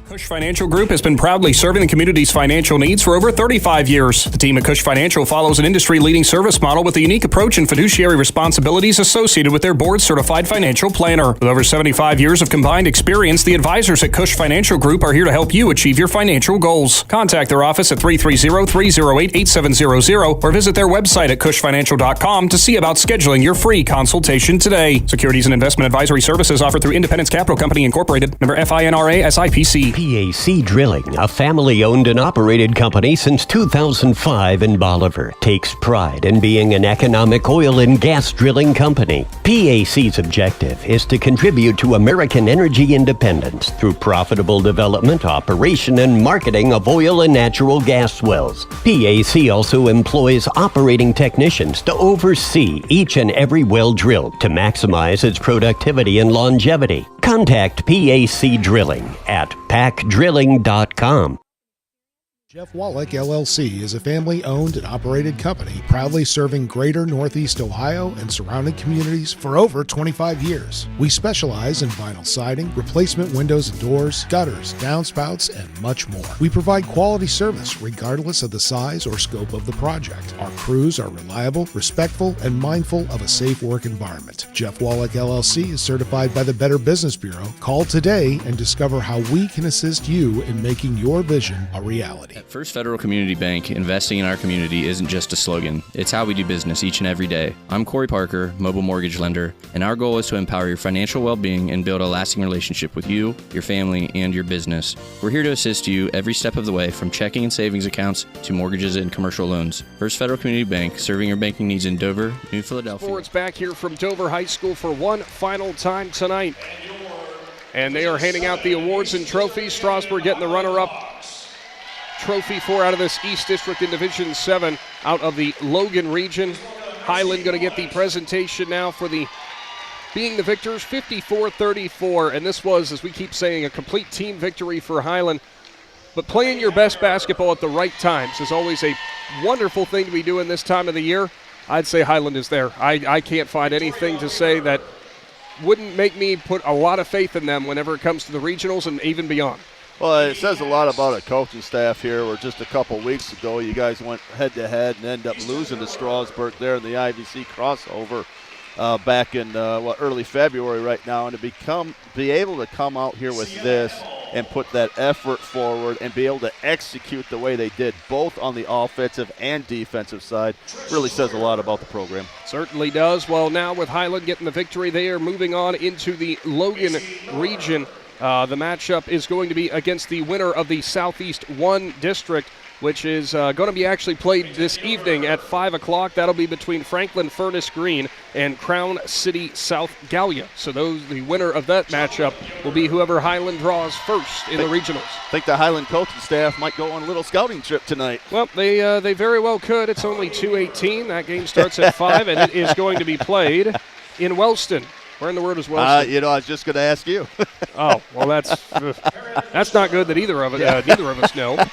Cush Financial Group has been proudly serving the community's financial needs for over 35 years. The team at Cush Financial follows an industry-leading service model with a unique approach and fiduciary responsibilities associated with their board-certified financial planner. With over 75 years of combined experience, the advisors at Cush Financial Group are here to help you achieve your financial goals. Contact their office at 330-308-8700 or visit their website at cushfinancial.com to see about scheduling your free consultation today. Securities and investment advisory services offered through Independence Capital Company Incorporated, member FINRA SIPC. PAC Drilling, a family-owned and operated company since 2005 in Bolivar, takes pride in being an economic oil and gas drilling company. PAC's objective is to contribute to American energy independence through profitable development, operation, and marketing of oil and natural gas wells. PAC also employs operating technicians to oversee each and every well drilled to maximize its productivity and longevity. Contact PAC Drilling at pacdrilling.com. Jeff Wallach LLC is a family-owned and operated company proudly serving greater Northeast Ohio and surrounding communities for over 25 years. We specialize in vinyl siding, replacement windows and doors, gutters, downspouts, and much more. We provide quality service regardless of the size or scope of the project. Our crews are reliable, respectful, and mindful of a safe work environment. Jeff Wallach LLC is certified by the Better Business Bureau. Call today and discover how we can assist you in making your vision a reality. At First Federal Community Bank, investing in our community isn't just a slogan. It's how we do business each and every day. I'm Corey Parker, mobile mortgage lender, and our goal is to empower your financial well-being and build a lasting relationship with you, your family, and your business. We're here to assist you every step of the way, from checking and savings accounts to mortgages and commercial loans. First Federal Community Bank, serving your banking needs in Dover, New Philadelphia. Sports back here from Dover High School for one final time tonight. And they are handing out the awards and trophies. Strasburg getting the runner-up trophy for out of this East District in Division 7 out of the Logan region. Hiland going to get the presentation now for the being the victors, 54-34. And this was, as we keep saying, a complete team victory for Hiland. But playing your best basketball at the right times is always a wonderful thing to be doing this time of the year. I'd say Hiland is there. I can't find anything to say that wouldn't make me put a lot of faith in them whenever it comes to the regionals and even beyond. Well, it says a lot about our coaching staff here, where just a couple weeks ago you guys went head-to-head and ended up losing to Strasburg there in the IVC crossover back in early February right now. And to be able to come out here with this and put that effort forward and be able to execute the way they did, both on the offensive and defensive side, really says a lot about the program. Certainly does. Well, now with Hiland getting the victory, they are moving on into the Logan region. The matchup is going to be against the winner of the Southeast 1 district, which is going to be actually played this evening at 5 o'clock. That'll be between Franklin Furnace Green and Crown City South Gallia. So the winner of that matchup will be whoever Hiland draws first in the regionals. I think the Hiland coaching staff might go on a little scouting trip tonight. Well, they very well could. It's only 2:18. That game starts at 5, and it is going to be played in Wellston. Where in the world is Wellston? I was just going to ask you. Oh, well, that's not good that neither of us know.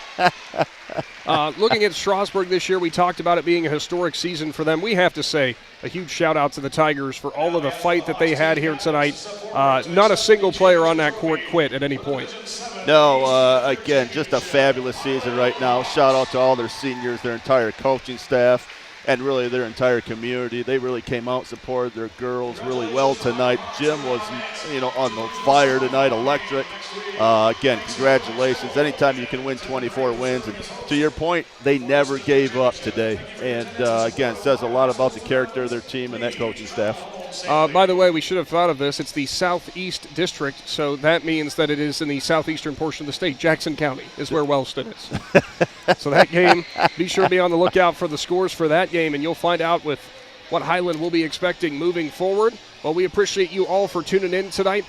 Looking at Strasburg this year, we talked about it being a historic season for them. We have to say a huge shout-out to the Tigers for all of the fight that they had here tonight. Not a single player on that court quit at any point. No, again, just a fabulous season right now. Shout-out to all their seniors, their entire coaching staff, and really their entire community. They really came out and supported their girls really well tonight. Jim was, on the fire tonight, electric. Again, congratulations. Anytime you can win 24 wins. And to your point, they never gave up today. And, again, it says a lot about the character of their team and that coaching staff. By the way, we should have thought of this. It's the Southeast District, so that means that it is in the southeastern portion of the state. Jackson County is where Wellston is. So that game, be sure to be on the lookout for the scores for that game, and you'll find out with what Hiland will be expecting moving forward. Well, we appreciate you all for tuning in tonight.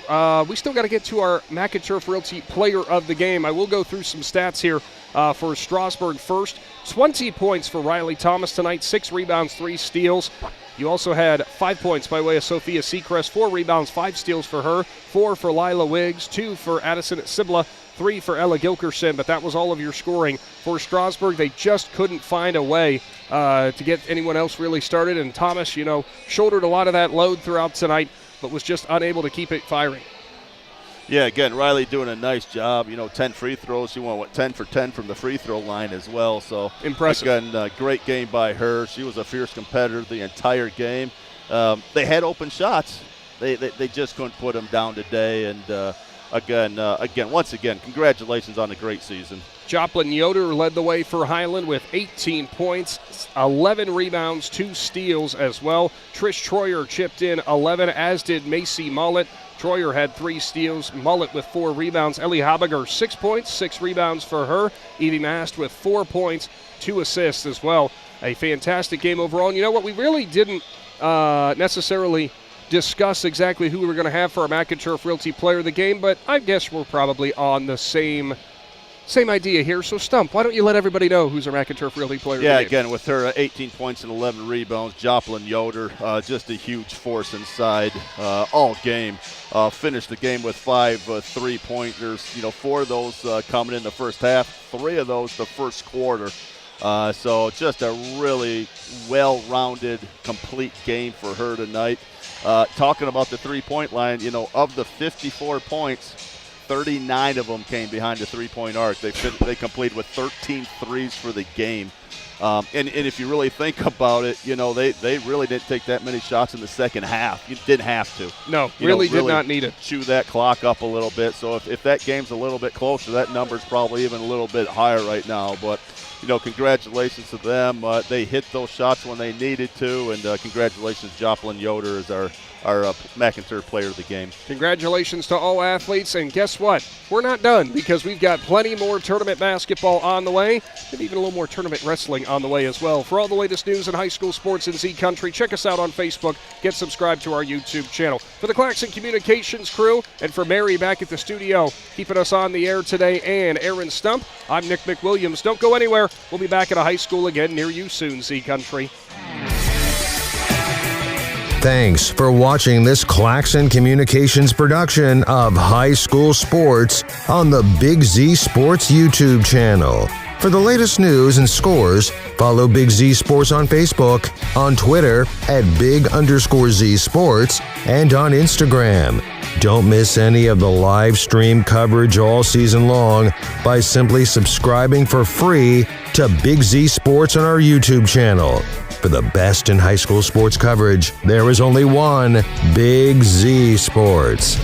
We still got to get to our Mac and Turf Realty player of the game. I will go through some stats here for Strasburg first. 20 points for Riley Thomas tonight, 6 rebounds, 3 steals. You also had 5 points by way of Sophia Seacrest, 4 rebounds, 5 steals for her, 4 for Lila Wiggs, 2 for Addison Sibla, 3 for Ella Gilkerson, but that was all of your scoring for Strasburg. They just couldn't find a way to get anyone else really started, and Thomas, shouldered a lot of that load throughout tonight, but was just unable to keep it firing. Yeah, again, Riley doing a nice job. 10 free throws. She went 10 for 10 from the free throw line as well. So impressive. Again, great game by her. She was a fierce competitor the entire game. They had open shots. They just couldn't put them down today. And once again, congratulations on a great season. Joplin Yoder led the way for Hiland with 18 points, 11 rebounds, 2 steals as well. Trish Troyer chipped in 11, as did Macy Mullet. Troyer had 3 steals, Mullet with 4 rebounds. Ellie Habiger, 6 points, 6 rebounds for her. Evie Mast with 4 points, 2 assists as well. A fantastic game overall. And you know what? We really didn't necessarily discuss exactly who we were going to have for our Mac and Turf Realty player of the game, but I guess we're probably on the same idea here. So, Stump, why don't you let everybody know who's our Mac and Turf Realty player of the game? Yeah, again, with her 18 points and 11 rebounds, Joplin Yoder, just a huge force inside all game. Finished the game with 5 3-pointers, 4 of those coming in the first half, 3 of those the first quarter. So just a really well-rounded, complete game for her tonight. Talking about the three-point line, of the 54 points, 39 of them came behind the three-point arc. They completed with 13 threes for the game. And if you really think about it, they really didn't take that many shots in the second half. You didn't have to. No, really did not need it. Chew that clock up a little bit. So if that game's a little bit closer, that number's probably even a little bit higher right now. But, congratulations to them. They hit those shots when they needed to. And congratulations, Joplin Yoder is our Mac and Turf player of the game. Congratulations to all athletes, and guess what? We're not done because we've got plenty more tournament basketball on the way, and even a little more tournament wrestling on the way as well. For all the latest news in high school sports in Z Country, check us out on Facebook. Get subscribed to our YouTube channel. For the Claxon Communications crew, and for Mary back at the studio, keeping us on the air today, and Aaron Stump, I'm Nick McWilliams. Don't go anywhere. We'll be back at a high school again near you soon, Z Country. Thanks for watching this Claxon Communications production of High School Sports on the Big Z Sports YouTube channel. For the latest news and scores, follow Big Z Sports on Facebook, on Twitter at @Big_Z Sports, and on Instagram. Don't miss any of the live stream coverage all season long by simply subscribing for free to Big Z Sports on our YouTube channel. For the best in high school sports coverage, there is only one Big Z Sports.